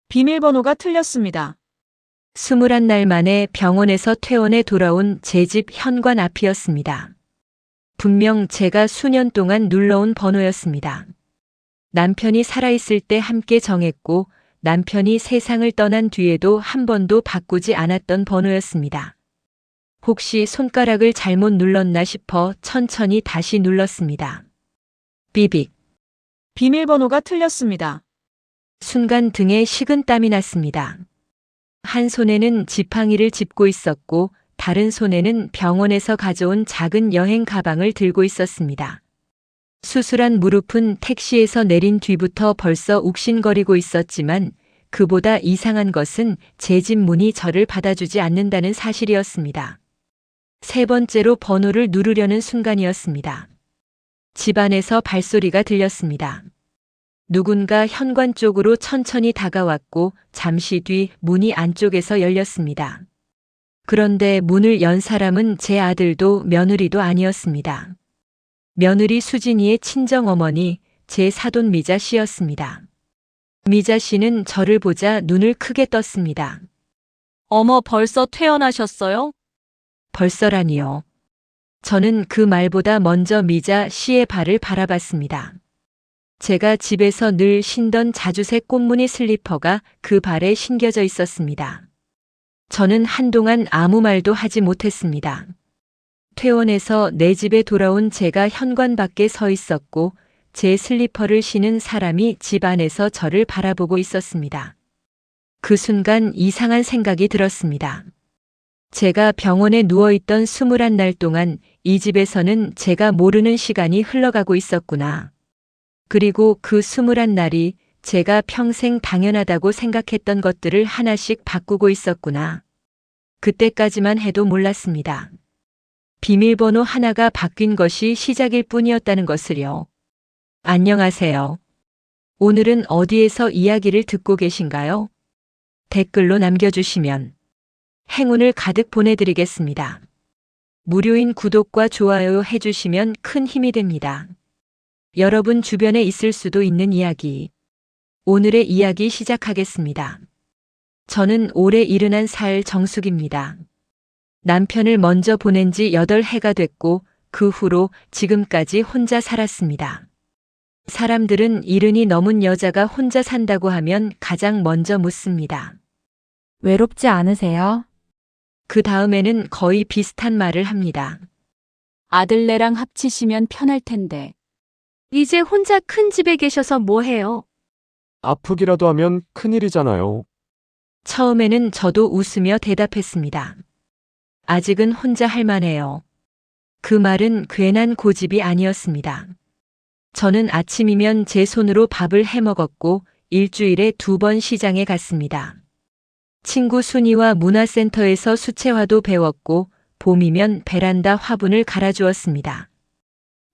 비밀번호가 틀렸습니다. 21날 만에 병원에서 퇴원해 돌아온 제 집 현관 앞이었습니다. 분명 제가 수년 동안 눌러온 번호였습니다. 남편이 살아있을 때 함께 정했고 남편이 세상을 떠난 뒤에도 한 번도 바꾸지 않았던 번호였습니다. 혹시 손가락을 잘못 눌렀나 싶어 천천히 다시 눌렀습니다. 삐빅. 비밀번호가 틀렸습니다. 순간 등에 식은땀이 났습니다. 한 손에는 지팡이를 짚고 있었고 다른 손에는 병원에서 가져온 작은 여행 가방을 들고 있었습니다. 수술한 무릎은 택시에서 내린 뒤부터 벌써 욱신거리고 있었지만 그보다 이상한 것은 제 집 문이 저를 받아주지 않는다는 사실이었습니다. 세 번째로 번호를 누르려는 순간이었습니다. 집 안에서 발소리가 들렸습니다. 누군가 현관 쪽으로 천천히 다가왔고 잠시 뒤 문이 안쪽에서 열렸습니다. 그런데 문을 연 사람은 제 아들도 며느리도 아니었습니다. 며느리 수진이의 친정어머니 제 사돈 미자 씨였습니다. 미자 씨는 저를 보자 눈을 크게 떴습니다. 어머, 벌써 퇴원하셨어요? 벌써라니요. 저는 그 말보다 먼저 미자 씨의 발을 바라봤습니다. 제가 집에서 늘 신던 자주색 꽃무늬 슬리퍼가 그 발에 신겨져 있었습니다. 저는 한동안 아무 말도 하지 못했습니다. 퇴원해서 내 집에 돌아온 제가 현관 밖에 서 있었고 제 슬리퍼를 신은 사람이 집 안에서 저를 바라보고 있었습니다. 그 순간 이상한 생각이 들었습니다. 제가 병원에 누워있던 21날 동안 이 집에서는 제가 모르는 시간이 흘러가고 있었구나. 그리고 그 21날이 제가 평생 당연하다고 생각했던 것들을 하나씩 바꾸고 있었구나. 그때까지만 해도 몰랐습니다. 비밀번호 하나가 바뀐 것이 시작일 뿐이었다는 것을요. 안녕하세요. 오늘은 어디에서 이야기를 듣고 계신가요? 댓글로 남겨주시면 행운을 가득 보내드리겠습니다. 무료인 구독과 좋아요 해주시면 큰 힘이 됩니다. 여러분 주변에 있을 수도 있는 이야기. 오늘의 이야기 시작하겠습니다. 저는 올해 71살 정숙입니다. 남편을 먼저 보낸 지 8해가 됐고 그 후로 지금까지 혼자 살았습니다. 사람들은 70이 넘은 여자가 혼자 산다고 하면 가장 먼저 묻습니다. 외롭지 않으세요? 그 다음에는 거의 비슷한 말을 합니다. 아들네랑 합치시면 편할 텐데. 이제 혼자 큰 집에 계셔서 뭐 해요? 아프기라도 하면 큰일이잖아요. 처음에는 저도 웃으며 대답했습니다. 아직은 혼자 할 만해요. 그 말은 괜한 고집이 아니었습니다. 저는 아침이면 제 손으로 밥을 해 먹었고 일주일에 2번 시장에 갔습니다. 친구 순이와 문화센터에서 수채화도 배웠고 봄이면 베란다 화분을 갈아주었습니다.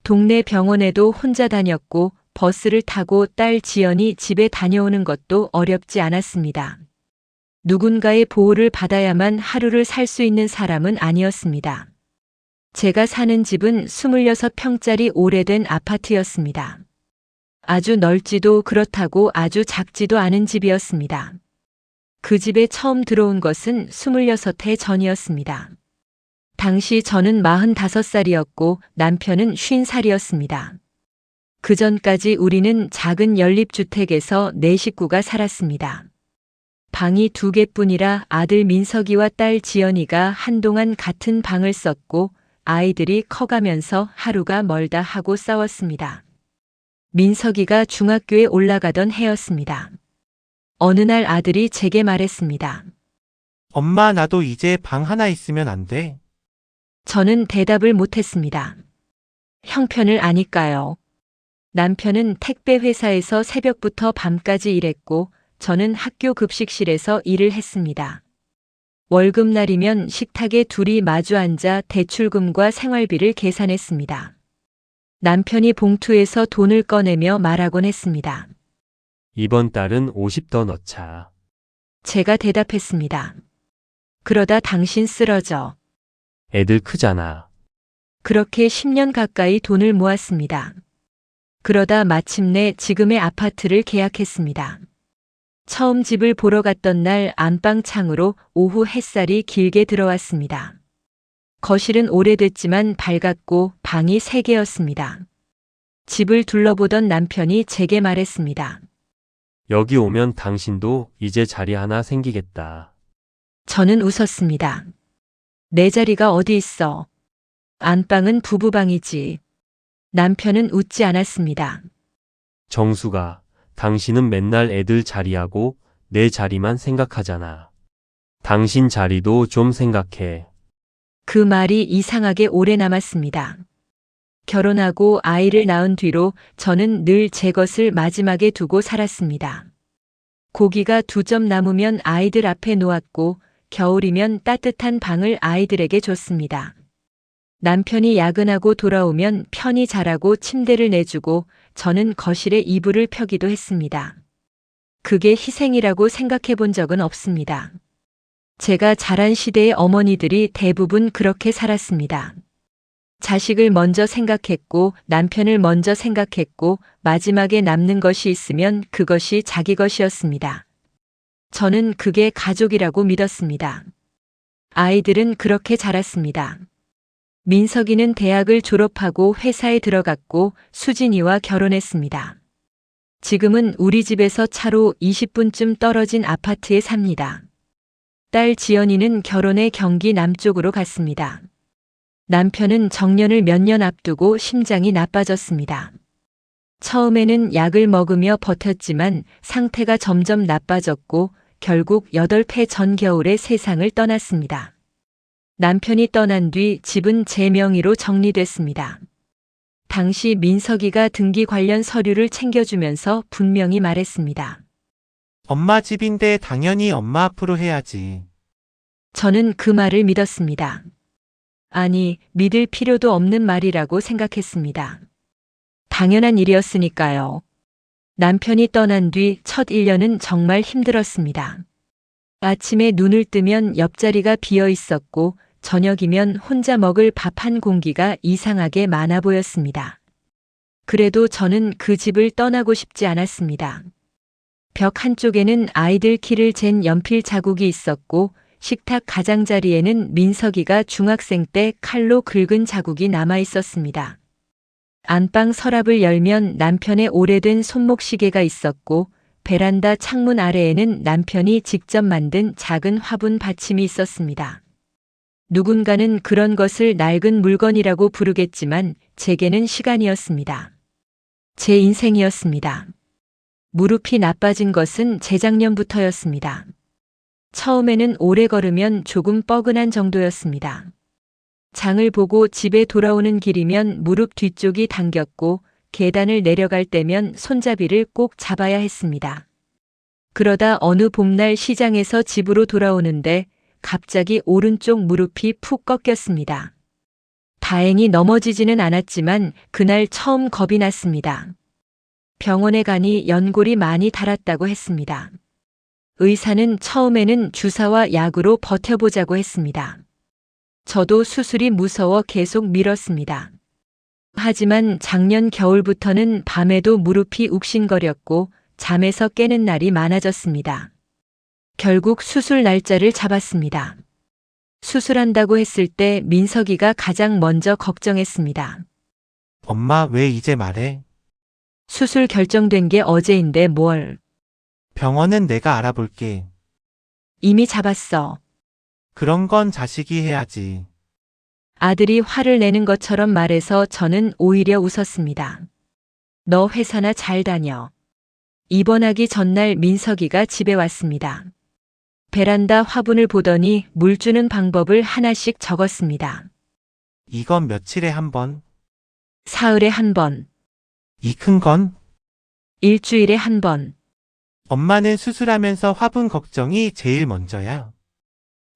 동네 병원에도 혼자 다녔고 버스를 타고 딸 지연이 집에 다녀오는 것도 어렵지 않았습니다. 누군가의 보호를 받아야만 하루를 살 수 있는 사람은 아니었습니다. 제가 사는 집은 26평짜리 오래된 아파트였습니다. 아주 넓지도 그렇다고 아주 작지도 않은 집이었습니다. 그 집에 처음 들어온 것은 26해 전이었습니다. 당시 저는 45살이었고 남편은 50살이었습니다. 그 전까지 우리는 작은 연립주택에서 4식구가 살았습니다. 방이 2개뿐이라 아들 민석이와 딸 지연이가 한동안 같은 방을 썼고 아이들이 커가면서 하루가 멀다 하고 싸웠습니다. 민석이가 중학교에 올라가던 해였습니다. 어느 날 아들이 제게 말했습니다. 엄마, 나도 이제 방 하나 있으면 안 돼? 저는 대답을 못했습니다. 형편을 아니까요. 남편은 택배 회사에서 새벽부터 밤까지 일했고 저는 학교 급식실에서 일을 했습니다. 월급날이면 식탁에 둘이 마주 앉아 대출금과 생활비를 계산했습니다. 남편이 봉투에서 돈을 꺼내며 말하곤 했습니다. 이번 달은 50 더 넣자. 제가 대답했습니다. 그러다 당신 쓰러져. 애들 크잖아. 그렇게 10년 가까이 돈을 모았습니다. 그러다 마침내 지금의 아파트를 계약했습니다. 처음 집을 보러 갔던 날 안방 창으로 오후 햇살이 길게 들어왔습니다. 거실은 오래됐지만 밝았고 방이 3개였습니다. 집을 둘러보던 남편이 제게 말했습니다. 여기 오면 당신도 이제 자리 하나 생기겠다. 저는 웃었습니다. 내 자리가 어디 있어? 안방은 부부방이지. 남편은 웃지 않았습니다. 정수가, 당신은 맨날 애들 자리하고 내 자리만 생각하잖아. 당신 자리도 좀 생각해. 그 말이 이상하게 오래 남았습니다. 결혼하고 아이를 낳은 뒤로 저는 늘 제 것을 마지막에 두고 살았습니다. 고기가 2점 남으면 아이들 앞에 놓았고 겨울이면 따뜻한 방을 아이들에게 줬습니다. 남편이 야근하고 돌아오면 편히 자라고 침대를 내주고 저는 거실에 이불을 펴기도 했습니다. 그게 희생이라고 생각해 본 적은 없습니다. 제가 자란 시대의 어머니들이 대부분 그렇게 살았습니다. 자식을 먼저 생각했고 남편을 먼저 생각했고 마지막에 남는 것이 있으면 그것이 자기 것이었습니다. 저는 그게 가족이라고 믿었습니다. 아이들은 그렇게 자랐습니다. 민석이는 대학을 졸업하고 회사에 들어갔고 수진이와 결혼했습니다. 지금은 우리 집에서 차로 20분쯤 떨어진 아파트에 삽니다. 딸 지연이는 결혼해 경기 남쪽으로 갔습니다. 남편은 정년을 몇 년 앞두고 심장이 나빠졌습니다. 처음에는 약을 먹으며 버텼지만 상태가 점점 나빠졌고 결국 8해 전 겨울에 세상을 떠났습니다. 남편이 떠난 뒤 집은 제 명의로 정리됐습니다. 당시 민석이가 등기 관련 서류를 챙겨주면서 분명히 말했습니다. 엄마 집인데 당연히 엄마 앞으로 해야지. 저는 그 말을 믿었습니다. 아니, 믿을 필요도 없는 말이라고 생각했습니다. 당연한 일이었으니까요. 남편이 떠난 뒤 첫 1년은 정말 힘들었습니다. 아침에 눈을 뜨면 옆자리가 비어 있었고 저녁이면 혼자 먹을 밥 한 공기가 이상하게 많아 보였습니다. 그래도 저는 그 집을 떠나고 싶지 않았습니다. 벽 한쪽에는 아이들 키를 잰 연필 자국이 있었고 식탁 가장자리에는 민석이가 중학생 때 칼로 긁은 자국이 남아 있었습니다. 안방 서랍을 열면 남편의 오래된 손목시계가 있었고 베란다 창문 아래에는 남편이 직접 만든 작은 화분 받침이 있었습니다. 누군가는 그런 것을 낡은 물건이라고 부르겠지만 제게는 시간이었습니다. 제 인생이었습니다. 무릎이 나빠진 것은 재작년부터였습니다. 처음에는 오래 걸으면 조금 뻐근한 정도였습니다. 장을 보고 집에 돌아오는 길이면 무릎 뒤쪽이 당겼고 계단을 내려갈 때면 손잡이를 꼭 잡아야 했습니다. 그러다 어느 봄날 시장에서 집으로 돌아오는데 갑자기 오른쪽 무릎이 푹 꺾였습니다. 다행히 넘어지지는 않았지만 그날 처음 겁이 났습니다. 병원에 가니 연골이 많이 닳았다고 했습니다. 의사는 처음에는 주사와 약으로 버텨보자고 했습니다. 저도 수술이 무서워 계속 미뤘습니다. 하지만 작년 겨울부터는 밤에도 무릎이 욱신거렸고 잠에서 깨는 날이 많아졌습니다. 결국 수술 날짜를 잡았습니다. 수술한다고 했을 때 민석이가 가장 먼저 걱정했습니다. 엄마 왜 이제 말해? 수술 결정된 게 어제인데 뭘. 병원은 내가 알아볼게. 이미 잡았어. 그런 건 자식이 해야지. 아들이 화를 내는 것처럼 말해서 저는 오히려 웃었습니다. 너 회사나 잘 다녀. 입원하기 전날 민석이가 집에 왔습니다. 베란다 화분을 보더니 물 주는 방법을 하나씩 적었습니다. 이건 며칠에 한 번, 사흘에 한 번, 이 큰 건? 일주일에 한 번. 엄마는 수술하면서 화분 걱정이 제일 먼저야.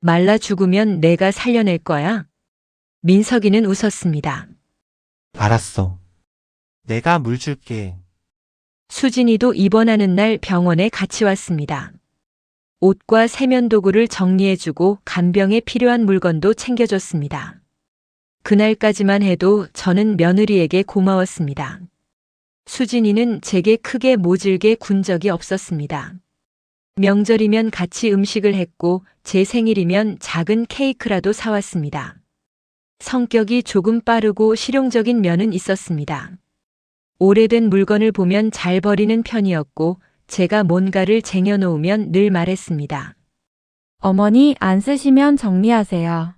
말라 죽으면 내가 살려낼 거야. 민석이는 웃었습니다. 알았어. 내가 물 줄게. 수진이도 입원하는 날 병원에 같이 왔습니다. 옷과 세면도구를 정리해주고 간병에 필요한 물건도 챙겨줬습니다. 그날까지만 해도 저는 며느리에게 고마웠습니다. 수진이는 제게 크게 모질게 군 적이 없었습니다. 명절이면 같이 음식을 했고 제 생일이면 작은 케이크라도 사왔습니다. 성격이 조금 빠르고 실용적인 면은 있었습니다. 오래된 물건을 보면 잘 버리는 편이었고 제가 뭔가를 쟁여놓으면 늘 말했습니다. 어머니 안 쓰시면 정리하세요.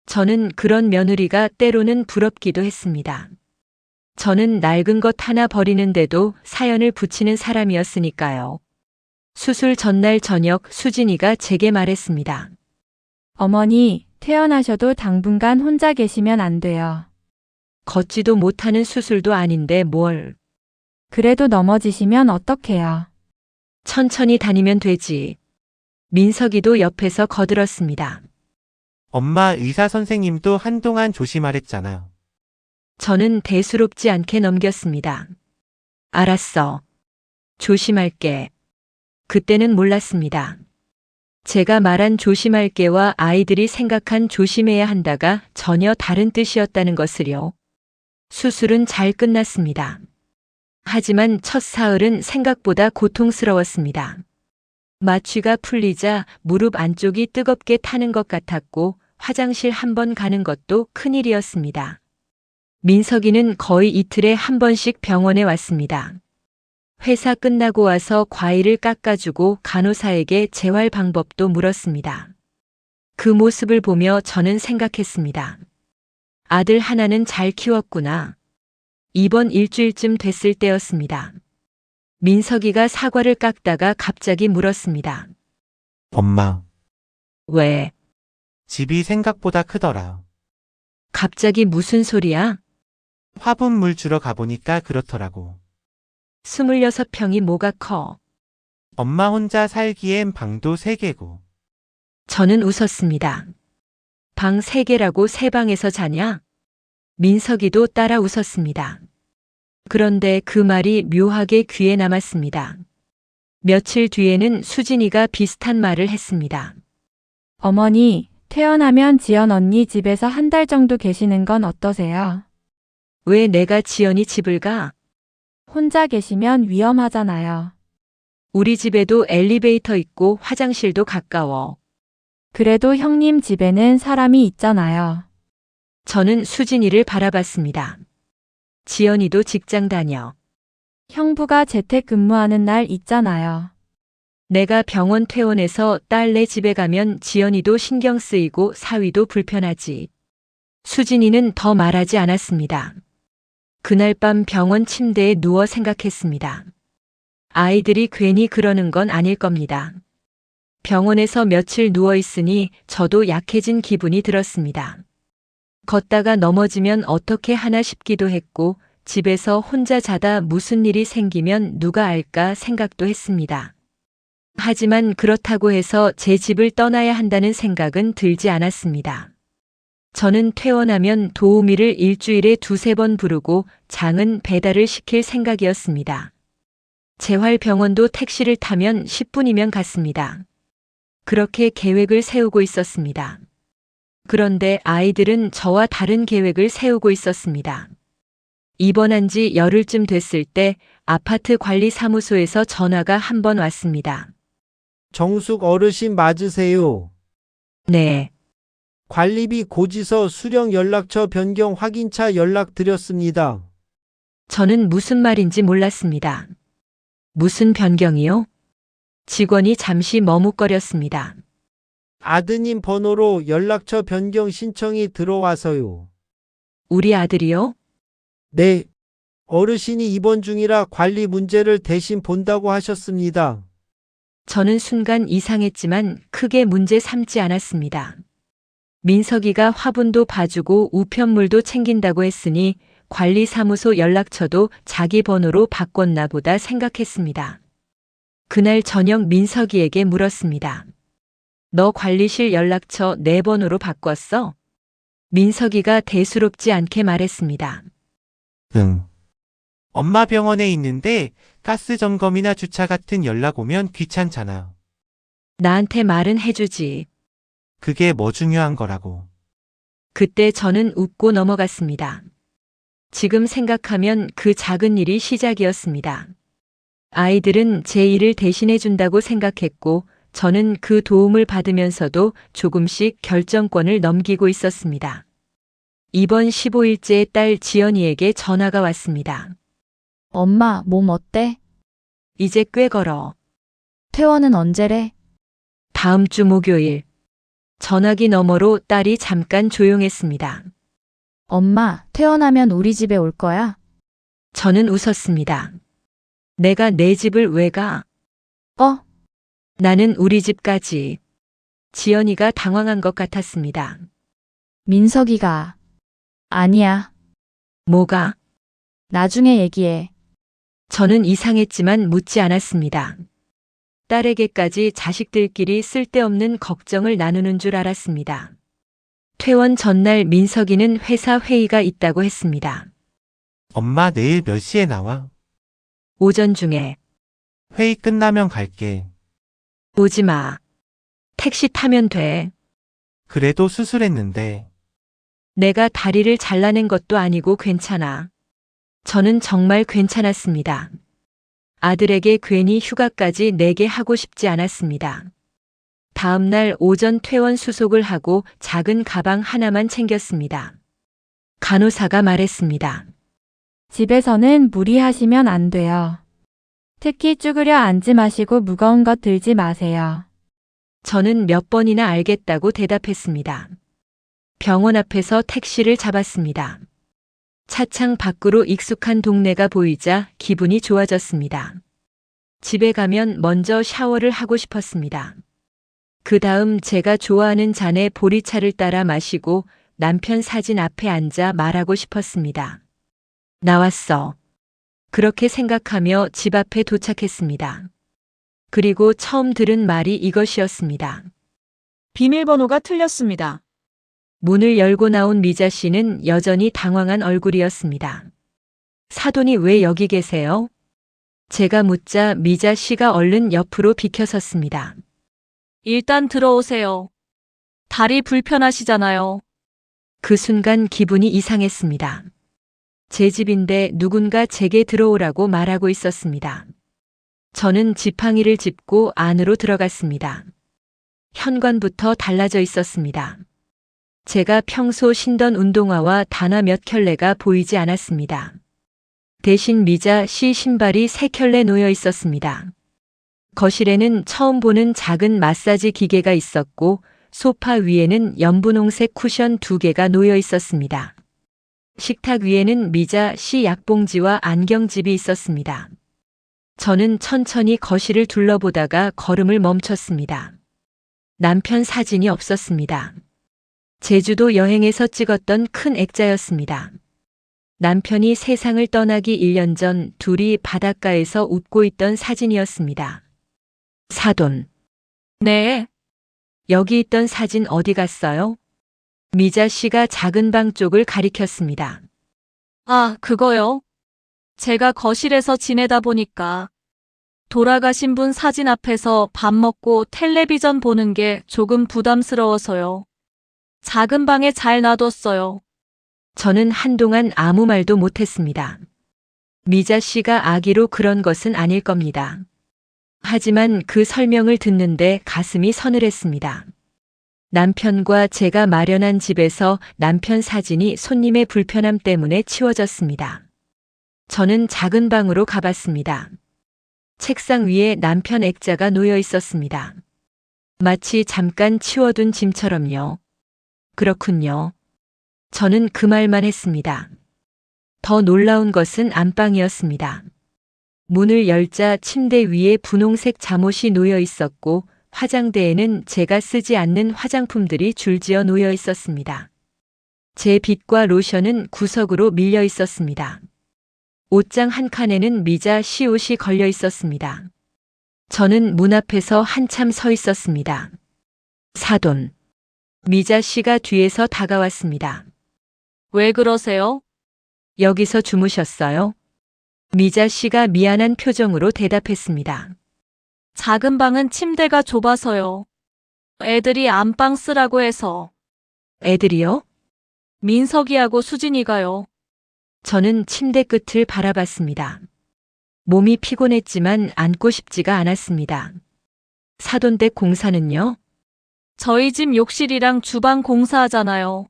저는 그런 며느리가 때로는 부럽기도 했습니다. 저는 낡은 것 하나 버리는데도 사연을 붙이는 사람이었으니까요. 수술 전날 저녁 수진이가 제게 말했습니다. 어머니, 퇴원하셔도 당분간 혼자 계시면 안 돼요. 걷지도 못하는 수술도 아닌데 뭘. 그래도 넘어지시면 어떡해요? 천천히 다니면 되지. 민석이도 옆에서 거들었습니다. 엄마 의사 선생님도 한동안 조심하랬잖아요. 저는 대수롭지 않게 넘겼습니다. 알았어. 조심할게. 그때는 몰랐습니다. 제가 말한 조심할게와 아이들이 생각한 조심해야 한다가 전혀 다른 뜻이었다는 것을요. 수술은 잘 끝났습니다. 하지만 첫 사흘은 생각보다 고통스러웠습니다. 마취가 풀리자 무릎 안쪽이 뜨겁게 타는 것 같았고 화장실 한 번 가는 것도 큰일이었습니다. 민석이는 거의 이틀에 한 번씩 병원에 왔습니다. 회사 끝나고 와서 과일을 깎아주고 간호사에게 재활 방법도 물었습니다. 그 모습을 보며 저는 생각했습니다. 아들 하나는 잘 키웠구나. 이번 일주일쯤 됐을 때였습니다. 민석이가 사과를 깎다가 갑자기 물었습니다. 엄마, 왜? 집이 생각보다 크더라. 갑자기 무슨 소리야? 화분물 주러 가보니까 그렇더라고. 26평이 뭐가 커? 엄마 혼자 살기엔 방도 3개고. 저는 웃었습니다. 방 3개라고 3방에서 자냐? 민석이도 따라 웃었습니다. 그런데 그 말이 묘하게 귀에 남았습니다. 며칠 뒤에는 수진이가 비슷한 말을 했습니다. 어머니, 퇴원하면 지연 언니 집에서 한 달 정도 계시는 건 어떠세요? 왜 내가 지연이 집을 가? 혼자 계시면 위험하잖아요. 우리 집에도 엘리베이터 있고 화장실도 가까워. 그래도 형님 집에는 사람이 있잖아요. 저는 수진이를 바라봤습니다. 지연이도 직장 다녀. 형부가 재택근무하는 날 있잖아요. 내가 병원 퇴원해서 딸네 집에 가면 지연이도 신경 쓰이고 사위도 불편하지. 수진이는 더 말하지 않았습니다. 그날 밤 병원 침대에 누워 생각했습니다. 아이들이 괜히 그러는 건 아닐 겁니다. 병원에서 며칠 누워 있으니 저도 약해진 기분이 들었습니다. 걷다가 넘어지면 어떻게 하나 싶기도 했고 집에서 혼자 자다 무슨 일이 생기면 누가 알까 생각도 했습니다. 하지만 그렇다고 해서 제 집을 떠나야 한다는 생각은 들지 않았습니다. 저는 퇴원하면 도우미를 일주일에 2-3번 부르고 장은 배달을 시킬 생각이었습니다. 재활병원도 택시를 타면 10분이면 갔습니다. 그렇게 계획을 세우고 있었습니다. 그런데 아이들은 저와 다른 계획을 세우고 있었습니다. 입원한 지 열흘쯤 됐을 때 아파트 관리사무소에서 전화가 한 번 왔습니다. 정숙 어르신 맞으세요? 네. 관리비 고지서 수령 연락처 변경 확인차 연락드렸습니다. 저는 무슨 말인지 몰랐습니다. 무슨 변경이요? 직원이 잠시 머뭇거렸습니다. 아드님 번호로 연락처 변경 신청이 들어와서요. 우리 아들이요? 네. 어르신이 입원 중이라 관리 문제를 대신 본다고 하셨습니다. 저는 순간 이상했지만 크게 문제 삼지 않았습니다. 민석이가 화분도 봐주고 우편물도 챙긴다고 했으니 관리사무소 연락처도 자기 번호로 바꿨나 보다 생각했습니다. 그날 저녁 민석이에게 물었습니다. 너 관리실 연락처 내 번호로 바꿨어? 민석이가 대수롭지 않게 말했습니다. 응. 엄마 병원에 있는데 가스 점검이나 주차 같은 연락 오면 귀찮잖아요. 나한테 말은 해주지. 그게 뭐 중요한 거라고. 그때 저는 웃고 넘어갔습니다. 지금 생각하면 그 작은 일이 시작이었습니다. 아이들은 제 일을 대신해 준다고 생각했고, 저는 그 도움을 받으면서도 조금씩 결정권을 넘기고 있었습니다. 이번 15일째의 딸 지연이에게 전화가 왔습니다. 엄마, 몸 어때? 이제 꽤 걸어. 퇴원은 언제래? 다음 주 목요일. 전화기 너머로 딸이 잠깐 조용했습니다. 엄마, 퇴원하면 우리 집에 올 거야? 저는 웃었습니다. 내가 내 집을 왜 가? 나는 우리 집까지. 지연이가 당황한 것 같았습니다. 민석이가. 아니야. 뭐가? 나중에 얘기해. 저는 이상했지만 묻지 않았습니다. 딸에게까지 자식들끼리 쓸데없는 걱정을 나누는 줄 알았습니다. 퇴원 전날 민석이는 회사 회의가 있다고 했습니다. 엄마 내일 몇 시에 나와? 오전 중에. 회의 끝나면 갈게. 오지 마. 택시 타면 돼. 그래도 수술했는데. 내가 다리를 잘라낸 것도 아니고 괜찮아. 저는 정말 괜찮았습니다. 아들에게 괜히 휴가까지 내게 하고 싶지 않았습니다. 다음 날 오전 퇴원 수속을 하고 작은 가방 하나만 챙겼습니다. 간호사가 말했습니다. 집에서는 무리하시면 안 돼요. 특히 쭈그려 앉지 마시고 무거운 것 들지 마세요. 저는 몇 번이나 알겠다고 대답했습니다. 병원 앞에서 택시를 잡았습니다. 차창 밖으로 익숙한 동네가 보이자 기분이 좋아졌습니다. 집에 가면 먼저 샤워를 하고 싶었습니다. 그 다음 제가 좋아하는 잔에 보리차를 따라 마시고 남편 사진 앞에 앉아 말하고 싶었습니다. 나왔어. 그렇게 생각하며 집 앞에 도착했습니다. 그리고 처음 들은 말이 이것이었습니다. 비밀번호가 틀렸습니다. 문을 열고 나온 미자 씨는 여전히 당황한 얼굴이었습니다. 사돈이 왜 여기 계세요? 제가 묻자 미자 씨가 얼른 옆으로 비켜섰습니다. 일단 들어오세요. 다리 불편하시잖아요. 그 순간 기분이 이상했습니다. 제 집인데 누군가 제게 들어오라고 말하고 있었습니다. 저는 지팡이를 짚고 안으로 들어갔습니다. 현관부터 달라져 있었습니다. 제가 평소 신던 운동화와 단화 몇 켤레가 보이지 않았습니다. 대신 미자 씨 신발이 3켤레 놓여 있었습니다. 거실에는 처음 보는 작은 마사지 기계가 있었고 소파 위에는 연분홍색 쿠션 2개가 놓여 있었습니다. 식탁 위에는 미자 씨 약봉지와 안경집이 있었습니다. 저는 천천히 거실을 둘러보다가 걸음을 멈췄습니다. 남편 사진이 없었습니다. 제주도 여행에서 찍었던 큰 액자였습니다. 남편이 세상을 떠나기 1년 전 둘이 바닷가에서 웃고 있던 사진이었습니다. 사돈. 네. 여기 있던 사진 어디 갔어요? 미자 씨가 작은 방 쪽을 가리켰습니다. 아, 그거요? 제가 거실에서 지내다 보니까 돌아가신 분 사진 앞에서 밥 먹고 텔레비전 보는 게 조금 부담스러워서요. 작은 방에 잘 놔뒀어요. 저는 한동안 아무 말도 못했습니다. 미자 씨가 아기로 그런 것은 아닐 겁니다. 하지만 그 설명을 듣는데 가슴이 서늘했습니다. 남편과 제가 마련한 집에서 남편 사진이 손님의 불편함 때문에 치워졌습니다. 저는 작은 방으로 가봤습니다. 책상 위에 남편 액자가 놓여 있었습니다. 마치 잠깐 치워둔 짐처럼요. 그렇군요. 저는 그 말만 했습니다. 더 놀라운 것은 안방이었습니다. 문을 열자 침대 위에 분홍색 잠옷이 놓여 있었고 화장대에는 제가 쓰지 않는 화장품들이 줄지어 놓여 있었습니다. 제 빗과 로션은 구석으로 밀려 있었습니다. 옷장 한 칸에는 미자 씨 옷이 걸려 있었습니다. 저는 문 앞에서 한참 서 있었습니다. 사돈. 미자 씨가 뒤에서 다가왔습니다. 왜 그러세요? 여기서 주무셨어요? 미자 씨가 미안한 표정으로 대답했습니다. 작은 방은 침대가 좁아서요. 애들이 안방 쓰라고 해서. 애들이요? 민석이하고 수진이가요. 저는 침대 끝을 바라봤습니다. 몸이 피곤했지만 앉고 싶지가 않았습니다. 사돈댁 공사는요? 저희 집 욕실이랑 주방 공사하잖아요.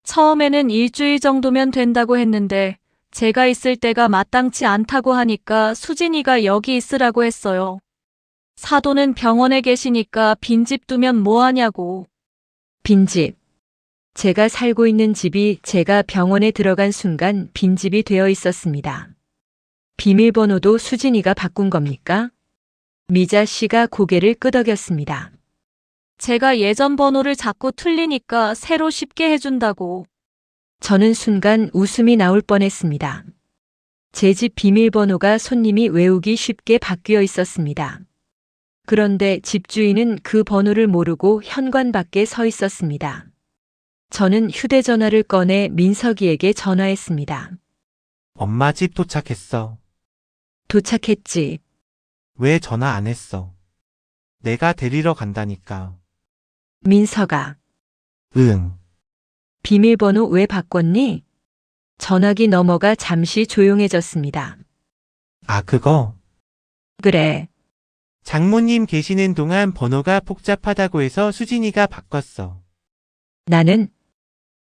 처음에는 일주일 정도면 된다고 했는데 제가 있을 때가 마땅치 않다고 하니까 수진이가 여기 있으라고 했어요. 사돈은 병원에 계시니까 빈집 두면 뭐하냐고. 빈집. 제가 살고 있는 집이 제가 병원에 들어간 순간 빈집이 되어 있었습니다. 비밀번호도 수진이가 바꾼 겁니까? 미자 씨가 고개를 끄덕였습니다. 제가 예전 번호를 자꾸 틀리니까 새로 쉽게 해준다고. 저는 순간 웃음이 나올 뻔했습니다. 제 집 비밀번호가 손님이 외우기 쉽게 바뀌어 있었습니다. 그런데 집주인은 그 번호를 모르고 현관 밖에 서 있었습니다. 저는 휴대전화를 꺼내 민석이에게 전화했습니다. 엄마 집 도착했어. 도착했지. 왜 전화 안 했어? 내가 데리러 간다니까. 민석아, 응. 비밀번호 왜 바꿨니? 전화기 넘어가 잠시 조용해졌습니다. 아, 그거? 그래, 장모님 계시는 동안 번호가 복잡하다고 해서 수진이가 바꿨어. 나는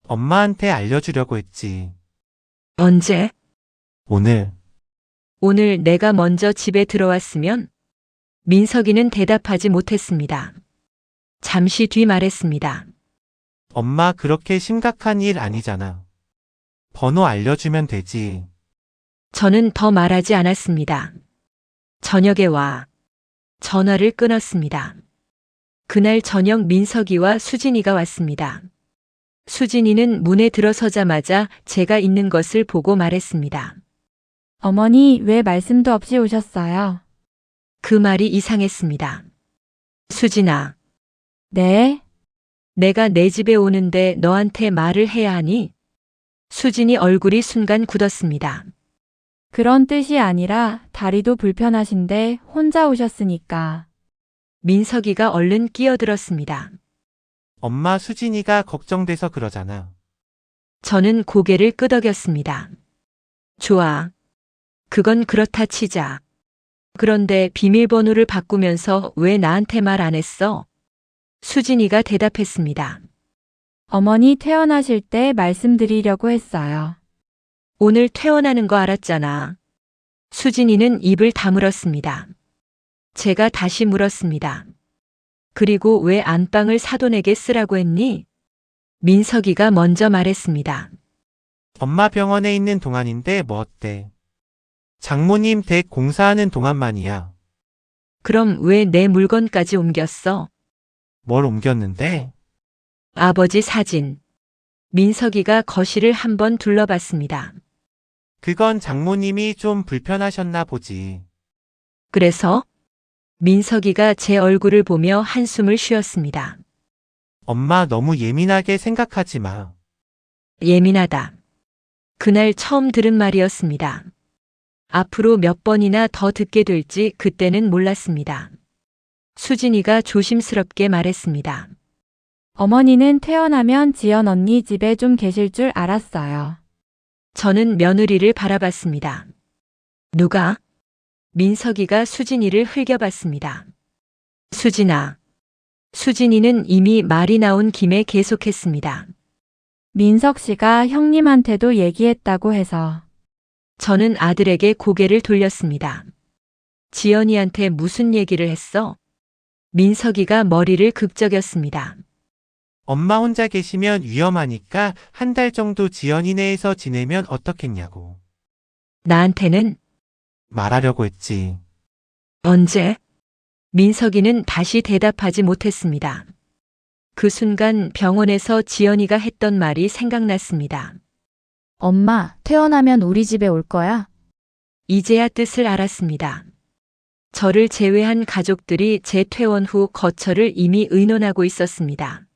엄마한테 알려주려고 했지. 언제? 오늘. 오늘 내가 먼저 집에 들어왔으면? 민석이는 대답하지 못했습니다. 잠시 뒤 말했습니다. 엄마 그렇게 심각한 일 아니잖아. 번호 알려주면 되지. 저는 더 말하지 않았습니다. 저녁에 와. 전화를 끊었습니다. 그날 저녁 민석이와 수진이가 왔습니다. 수진이는 문에 들어서자마자 제가 있는 것을 보고 말했습니다. 어머니, 왜 말씀도 없이 오셨어요? 그 말이 이상했습니다. 수진아, 네? 내가 내 집에 오는데 너한테 말을 해야 하니? 수진이 얼굴이 순간 굳었습니다. 그런 뜻이 아니라 다리도 불편하신데 혼자 오셨으니까. 민석이가 얼른 끼어들었습니다. 엄마 수진이가 걱정돼서 그러잖아. 저는 고개를 끄덕였습니다. 좋아. 그건 그렇다 치자. 그런데 비밀번호를 바꾸면서 왜 나한테 말 안 했어? 수진이가 대답했습니다. 어머니 퇴원하실 때 말씀드리려고 했어요. 오늘 퇴원하는 거 알았잖아. 수진이는 입을 다물었습니다. 제가 다시 물었습니다. 그리고 왜 안방을 사돈에게 쓰라고 했니? 민석이가 먼저 말했습니다. 엄마 병원에 있는 동안인데 뭐 어때? 장모님 댁 공사하는 동안만이야. 그럼 왜 내 물건까지 옮겼어? 뭘 옮겼는데? 아버지 사진. 민석이가 거실을 한번 둘러봤습니다. 그건 장모님이 좀 불편하셨나 보지. 그래서? 민석이가 제 얼굴을 보며 한숨을 쉬었습니다. 엄마 너무 예민하게 생각하지 마. 예민하다. 그날 처음 들은 말이었습니다. 앞으로 몇 번이나 더 듣게 될지 그때는 몰랐습니다. 수진이가 조심스럽게 말했습니다. 어머니는 퇴원하면 지연 언니 집에 좀 계실 줄 알았어요. 저는 며느리를 바라봤습니다. 누가? 민석이가 수진이를 흘겨봤습니다. 수진아. 수진이는 이미 말이 나온 김에 계속했습니다. 민석 씨가 형님한테도 얘기했다고 해서. 저는 아들에게 고개를 돌렸습니다. 지연이한테 무슨 얘기를 했어? 민석이가 머리를 극적였습니다. 엄마 혼자 계시면 위험하니까 한 달 정도 지연이네에서 지내면 어떻겠냐고. 나한테는 말하려고 했지. 언제? 민석이는 다시 대답하지 못했습니다. 그 순간 병원에서 지연이가 했던 말이 생각났습니다. 엄마, 퇴원하면 우리 집에 올 거야? 이제야 뜻을 알았습니다. 저를 제외한 가족들이 제 퇴원 후 거처를 이미 의논하고 있었습니다.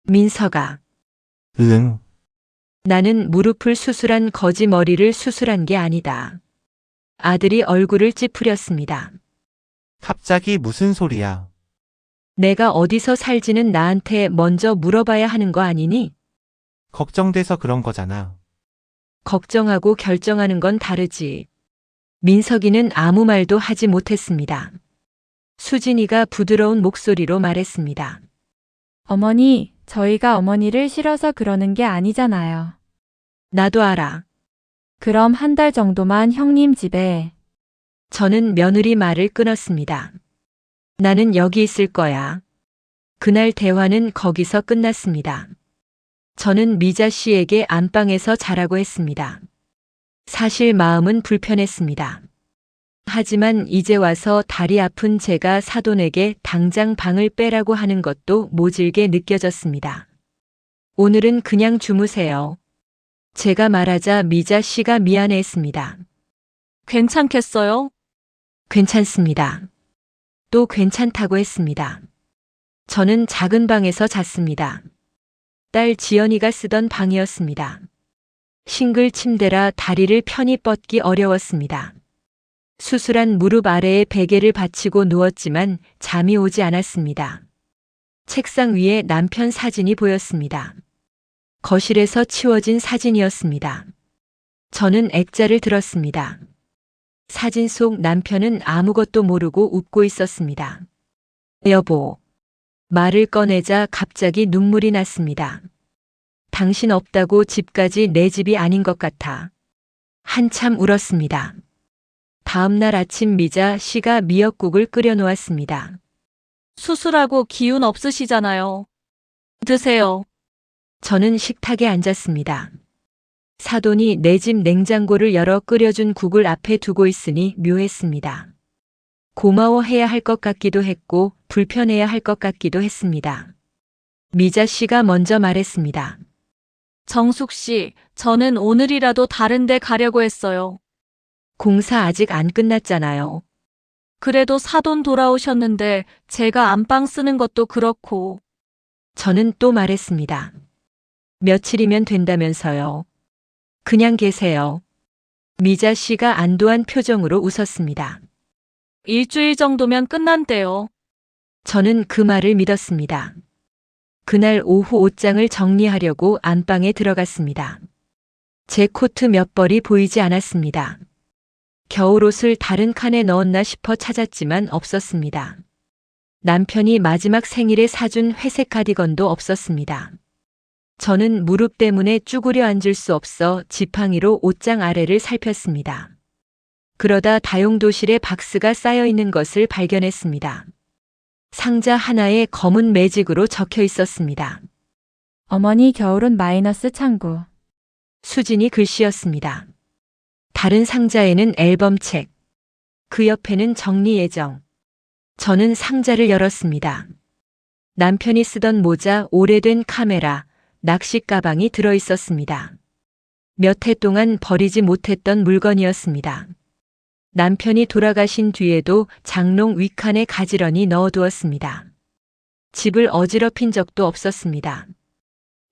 민석아, 응. 나는 무릎을 수술한 거지 머리를 수술한 게 아니다. 아들이 얼굴을 찌푸렸습니다. 갑자기 무슨 소리야? 내가 어디서 살지는 나한테 먼저 물어봐야 하는 거 아니니? 걱정돼서 그런 거잖아. 걱정하고 결정하는 건 다르지. 민석이는 아무 말도 하지 못했습니다. 수진이가 부드러운 목소리로 말했습니다. 어머니, 저희가 어머니를 싫어서 그러는 게 아니잖아요. 나도 알아. 그럼 한 달 정도만 형님 집에. 저는 며느리 말을 끊었습니다. 나는 여기 있을 거야. 그날 대화는 거기서 끝났습니다. 저는 미자 씨에게 안방에서 자라고 했습니다. 사실 마음은 불편했습니다. 하지만 이제 와서 다리 아픈 제가 사돈에게 당장 방을 빼라고 하는 것도 모질게 느껴졌습니다. 오늘은 그냥 주무세요. 제가 말하자 미자 씨가 미안해했습니다. 괜찮겠어요? 괜찮습니다. 또 괜찮다고 했습니다. 저는 작은 방에서 잤습니다. 딸 지연이가 쓰던 방이었습니다. 싱글 침대라 다리를 편히 뻗기 어려웠습니다. 수술한 무릎 아래에 베개를 받치고 누웠지만 잠이 오지 않았습니다. 책상 위에 남편 사진이 보였습니다. 거실에서 치워진 사진이었습니다. 저는 액자를 들었습니다. 사진 속 남편은 아무것도 모르고 웃고 있었습니다. 여보. 말을 꺼내자 갑자기 눈물이 났습니다. 당신 없다고 집까지 내 집이 아닌 것 같아. 한참 울었습니다. 다음 날 아침 미자 씨가 미역국을 끓여 놓았습니다. 수술하고 기운 없으시잖아요. 드세요. 저는 식탁에 앉았습니다. 사돈이 내 집 냉장고를 열어 끓여준 국을 앞에 두고 있으니 묘했습니다. 고마워해야 할 것 같기도 했고 불편해야 할 것 같기도 했습니다. 미자 씨가 먼저 말했습니다. 정숙 씨, 저는 오늘이라도 다른 데 가려고 했어요. 공사 아직 안 끝났잖아요. 그래도 사돈 돌아오셨는데 제가 안방 쓰는 것도 그렇고. 저는 또 말했습니다. 며칠이면 된다면서요. 그냥 계세요. 미자 씨가 안도한 표정으로 웃었습니다. 일주일 정도면 끝난대요. 저는 그 말을 믿었습니다. 그날 오후 옷장을 정리하려고 안방에 들어갔습니다. 제 코트 몇 벌이 보이지 않았습니다. 겨울옷을 다른 칸에 넣었나 싶어 찾았지만 없었습니다. 남편이 마지막 생일에 사준 회색 카디건도 없었습니다. 저는 무릎 때문에 쭈그려 앉을 수 없어 지팡이로 옷장 아래를 살폈습니다. 그러다 다용도실에 박스가 쌓여 있는 것을 발견했습니다. 상자 하나에 검은 매직으로 적혀 있었습니다. 어머니 겨울옷 마이너스 창구. 수진이 글씨였습니다. 다른 상자에는 앨범책. 그 옆에는 정리 예정. 저는 상자를 열었습니다. 남편이 쓰던 모자, 오래된 카메라, 낚시 가방이 들어 있었습니다. 몇 해 동안 버리지 못했던 물건이었습니다. 남편이 돌아가신 뒤에도 장롱 윗칸에 가지런히 넣어두었습니다. 집을 어지럽힌 적도 없었습니다.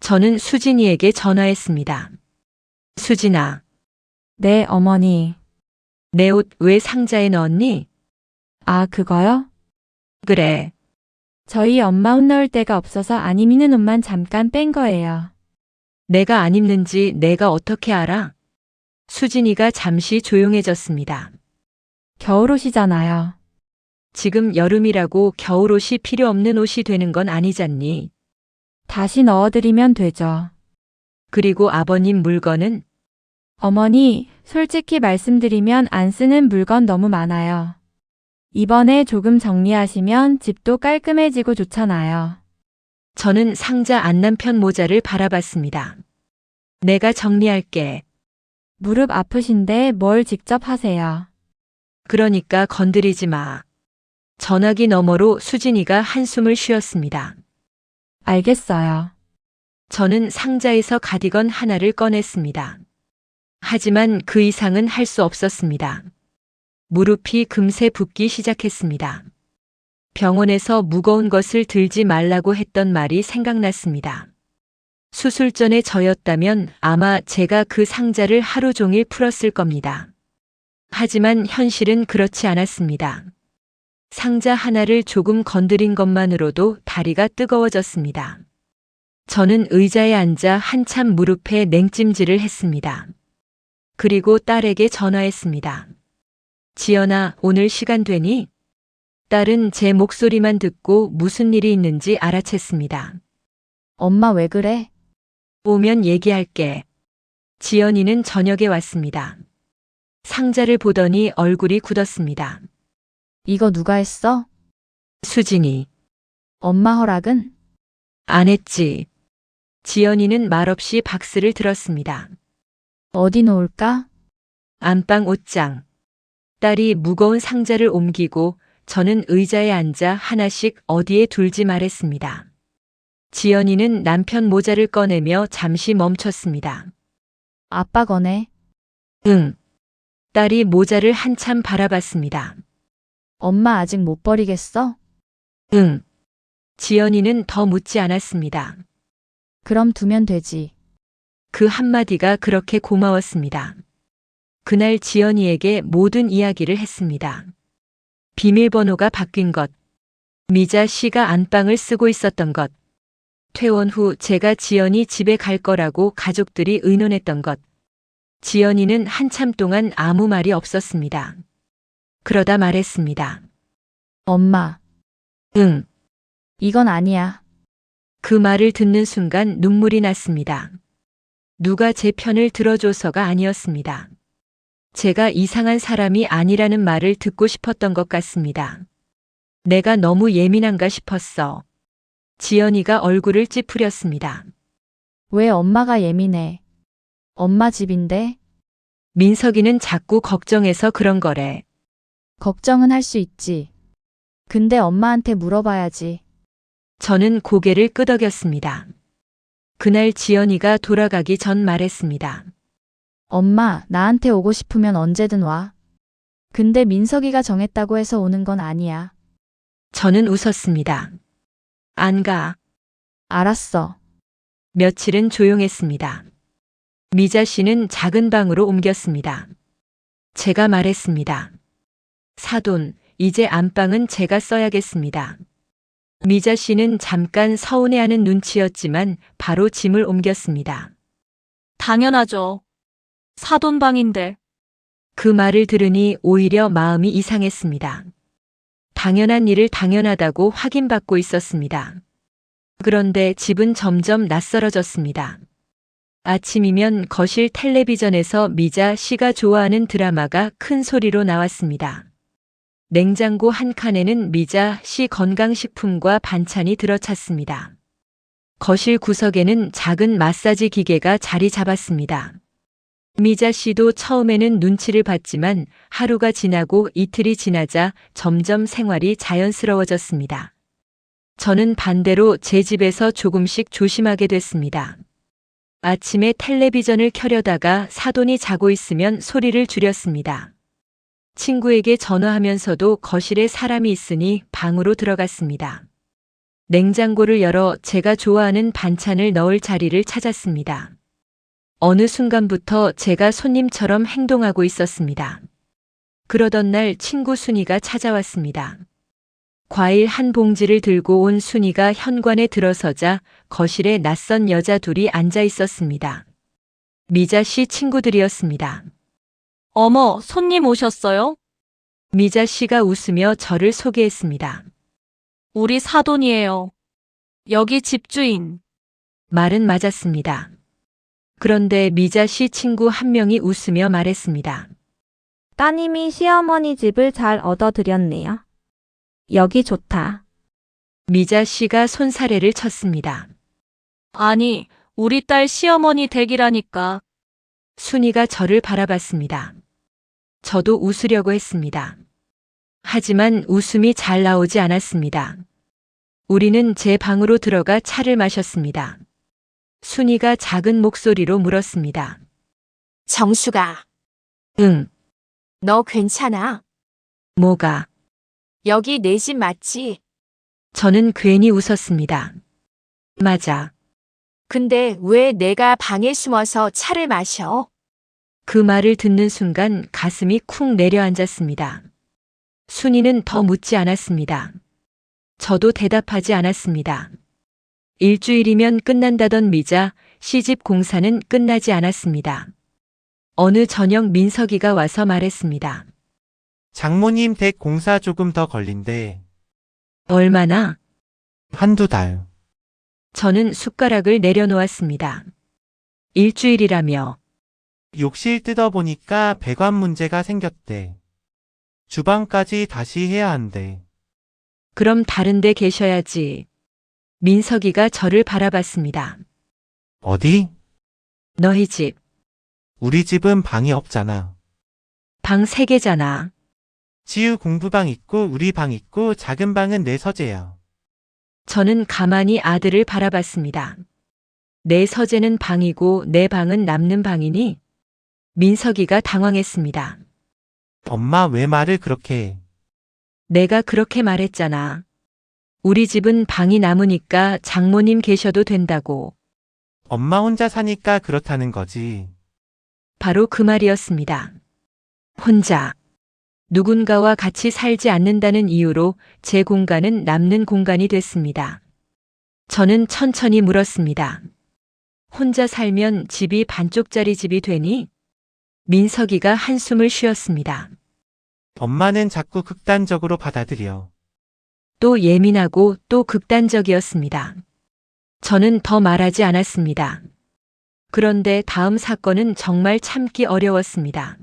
저는 수진이에게 전화했습니다. 수진아, 네, 어머니. 내 옷 왜 상자에 넣었니? 아, 그거요? 그래. 저희 엄마 옷 넣을 데가 없어서 안 입는 옷만 잠깐 뺀 거예요. 내가 안 입는지 내가 어떻게 알아? 수진이가 잠시 조용해졌습니다. 겨울옷이잖아요. 지금 여름이라고 겨울옷이 필요 없는 옷이 되는 건 아니잖니. 다시 넣어드리면 되죠. 그리고 아버님 물건은? 어머니, 솔직히 말씀드리면 안 쓰는 물건 너무 많아요. 이번에 조금 정리하시면 집도 깔끔해지고 좋잖아요. 저는 상자 안남편 모자를 바라봤습니다. 내가 정리할게. 무릎 아프신데 뭘 직접 하세요. 그러니까 건드리지 마. 전화기 너머로 수진이가 한숨을 쉬었습니다. 알겠어요. 저는 상자에서 가디건 하나를 꺼냈습니다. 하지만 그 이상은 할 수 없었습니다. 무릎이 금세 붓기 시작했습니다. 병원에서 무거운 것을 들지 말라고 했던 말이 생각났습니다. 수술 전에 저였다면 아마 제가 그 상자를 하루 종일 풀었을 겁니다. 하지만 현실은 그렇지 않았습니다. 상자 하나를 조금 건드린 것만으로도 다리가 뜨거워졌습니다. 저는 의자에 앉아 한참 무릎에 냉찜질을 했습니다. 그리고 딸에게 전화했습니다. 지연아, 오늘 시간 되니? 딸은 제 목소리만 듣고 무슨 일이 있는지 알아챘습니다. 엄마 왜 그래? 오면 얘기할게. 지연이는 저녁에 왔습니다. 상자를 보더니 얼굴이 굳었습니다. 이거 누가 했어? 수진이. 엄마 허락은? 안 했지. 지연이는 말없이 박스를 들었습니다. 어디 놓을까? 안방 옷장. 딸이 무거운 상자를 옮기고 저는 의자에 앉아 하나씩 어디에 둘지 말했습니다. 지연이는 남편 모자를 꺼내며 잠시 멈췄습니다. 아빠 거네. 응. 딸이 모자를 한참 바라봤습니다. 엄마 아직 못 버리겠어? 응. 지연이는 더 묻지 않았습니다. 그럼 두면 되지. 그 한마디가 그렇게 고마웠습니다. 그날 지연이에게 모든 이야기를 했습니다. 비밀번호가 바뀐 것, 미자 씨가 안방을 쓰고 있었던 것, 퇴원 후 제가 지연이 집에 갈 거라고 가족들이 의논했던 것. 지연이는 한참 동안 아무 말이 없었습니다. 그러다 말했습니다. 엄마, 응. 이건 아니야. 그 말을 듣는 순간 눈물이 났습니다. 누가 제 편을 들어줘서가 아니었습니다. 제가 이상한 사람이 아니라는 말을 듣고 싶었던 것 같습니다. 내가 너무 예민한가 싶었어. 지연이가 얼굴을 찌푸렸습니다. 왜 엄마가 예민해? 엄마 집인데? 민석이는 자꾸 걱정해서 그런 거래. 걱정은 할 수 있지. 근데 엄마한테 물어봐야지. 저는 고개를 끄덕였습니다. 그날 지연이가 돌아가기 전 말했습니다. 엄마, 나한테 오고 싶으면 언제든 와. 근데 민석이가 정했다고 해서 오는 건 아니야. 저는 웃었습니다. 안 가. 알았어. 며칠은 조용했습니다. 미자 씨는 작은 방으로 옮겼습니다. 제가 말했습니다. 사돈, 이제 안방은 제가 써야겠습니다. 미자 씨는 잠깐 서운해하는 눈치였지만 바로 짐을 옮겼습니다. 당연하죠. 사돈방인데. 그 말을 들으니 오히려 마음이 이상했습니다. 당연한 일을 당연하다고 확인받고 있었습니다. 그런데 집은 점점 낯설어졌습니다. 아침이면 거실 텔레비전에서 미자 씨가 좋아하는 드라마가 큰 소리로 나왔습니다. 냉장고 한 칸에는 미자 씨 건강식품과 반찬이 들어찼습니다. 거실 구석에는 작은 마사지 기계가 자리 잡았습니다. 미자 씨도 처음에는 눈치를 봤지만 하루가 지나고 이틀이 지나자 점점 생활이 자연스러워졌습니다. 저는 반대로 제 집에서 조금씩 조심하게 됐습니다. 아침에 텔레비전을 켜려다가 사돈이 자고 있으면 소리를 줄였습니다. 친구에게 전화하면서도 거실에 사람이 있으니 방으로 들어갔습니다. 냉장고를 열어 제가 좋아하는 반찬을 넣을 자리를 찾았습니다. 어느 순간부터 제가 손님처럼 행동하고 있었습니다. 그러던 날 친구 순이가 찾아왔습니다. 과일 한 봉지를 들고 온 순이가 현관에 들어서자 거실에 낯선 여자 둘이 앉아 있었습니다. 미자 씨 친구들이었습니다. 어머, 손님 오셨어요? 미자 씨가 웃으며 저를 소개했습니다. 우리 사돈이에요. 여기 집주인. 말은 맞았습니다. 그런데 미자 씨 친구 한 명이 웃으며 말했습니다. 따님이 시어머니 집을 잘 얻어드렸네요. 여기 좋다. 미자 씨가 손사래를 쳤습니다. 아니, 우리 딸 시어머니 댁이라니까. 순이가 저를 바라봤습니다. 저도 웃으려고 했습니다. 하지만 웃음이 잘 나오지 않았습니다. 우리는 제 방으로 들어가 차를 마셨습니다. 순이가 작은 목소리로 물었습니다. 정수가, 응, 너 괜찮아? 뭐가? 여기 내 집 맞지? 저는 괜히 웃었습니다. 맞아. 근데 왜 내가 방에 숨어서 차를 마셔? 그 말을 듣는 순간 가슴이 쿵 내려앉았습니다. 순이는 더 묻지 않았습니다. 저도 대답하지 않았습니다. 일주일이면 끝난다던 미자 시집 공사는 끝나지 않았습니다. 어느 저녁 민석이가 와서 말했습니다. 장모님 댁 공사 조금 더 걸린대. 얼마나? 한두 달. 저는 숟가락을 내려놓았습니다. 일주일이라며. 욕실 뜯어보니까 배관 문제가 생겼대. 주방까지 다시 해야 한대. 그럼 다른 데 계셔야지. 민석이가 저를 바라봤습니다. 어디? 너희 집, 우리 집은 방이 없잖아. 방 3개잖아. 지우 공부방 있고 우리 방 있고 작은 방은 내 서재야. 저는 가만히 아들을 바라봤습니다. 내 서재는 방이고 내 방은 남는 방이니? 민석이가 당황했습니다. 엄마 왜 말을 그렇게 해? 내가 그렇게 말했잖아. 우리 집은 방이 남으니까 장모님 계셔도 된다고. 엄마 혼자 사니까 그렇다는 거지. 바로 그 말이었습니다. 혼자. 누군가와 같이 살지 않는다는 이유로 제 공간은 남는 공간이 됐습니다. 저는 천천히 물었습니다. 혼자 살면 집이 반쪽짜리 집이 되니? 민석이가 한숨을 쉬었습니다. 엄마는 자꾸 극단적으로 받아들여. 또 예민하고 또 극단적이었습니다. 저는 더 말하지 않았습니다. 그런데 다음 사건은 정말 참기 어려웠습니다.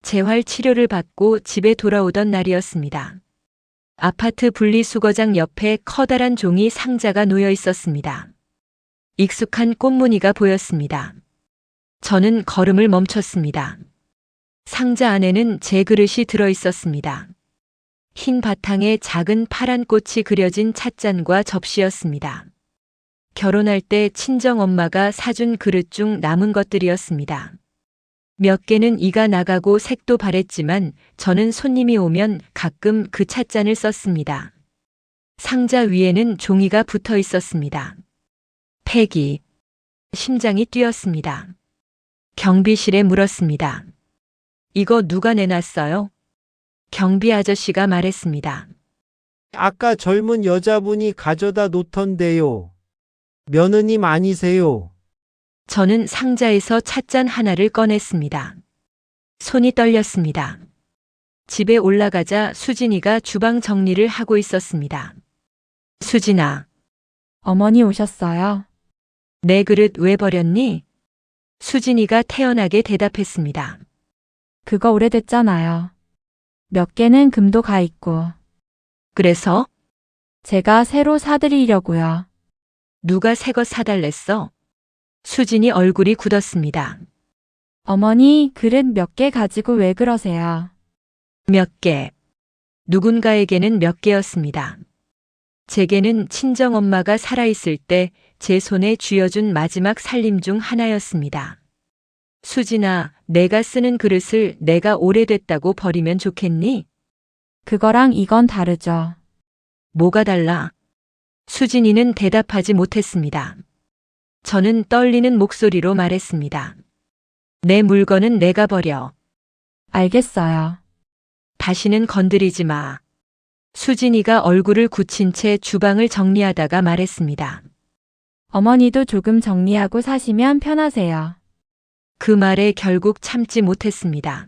재활 치료를 받고 집에 돌아오던 날이었습니다. 아파트 분리수거장 옆에 커다란 종이 상자가 놓여 있었습니다. 익숙한 꽃무늬가 보였습니다. 저는 걸음을 멈췄습니다. 상자 안에는 제 그릇이 들어 있었습니다. 흰 바탕에 작은 파란 꽃이 그려진 찻잔과 접시였습니다. 결혼할 때 친정엄마가 사준 그릇 중 남은 것들이었습니다. 몇 개는 이가 나가고 색도 바랬지만 저는 손님이 오면 가끔 그 찻잔을 썼습니다. 상자 위에는 종이가 붙어 있었습니다. 폐기. 심장이 뛰었습니다. 경비실에 물었습니다. 이거 누가 내놨어요? 경비 아저씨가 말했습니다. 아까 젊은 여자분이 가져다 놓던데요. 며느님 아니세요? 저는 상자에서 찻잔 하나를 꺼냈습니다. 손이 떨렸습니다. 집에 올라가자 수진이가 주방 정리를 하고 있었습니다. 수진아, 어머니 오셨어요? 내 그릇 왜 버렸니? 수진이가 태연하게 대답했습니다. 그거 오래됐잖아요. 몇 개는 금도 가 있고. 그래서 제가 새로 사드리려고요. 누가 새 것 사달랬어? 수진이 얼굴이 굳었습니다. 어머니 그릇 몇 개 가지고 왜 그러세요? 몇 개. 누군가에게는 몇 개였습니다. 제게는 친정엄마가 살아있을 때 제 손에 쥐어준 마지막 살림 중 하나였습니다. 수진아, 내가 쓰는 그릇을 내가 오래됐다고 버리면 좋겠니? 그거랑 이건 다르죠. 뭐가 달라? 수진이는 대답하지 못했습니다. 저는 떨리는 목소리로 말했습니다. 내 물건은 내가 버려. 알겠어요. 다시는 건드리지 마. 수진이가 얼굴을 굳힌 채 주방을 정리하다가 말했습니다. 어머니도 조금 정리하고 사시면 편하세요. 그 말에 결국 참지 못했습니다.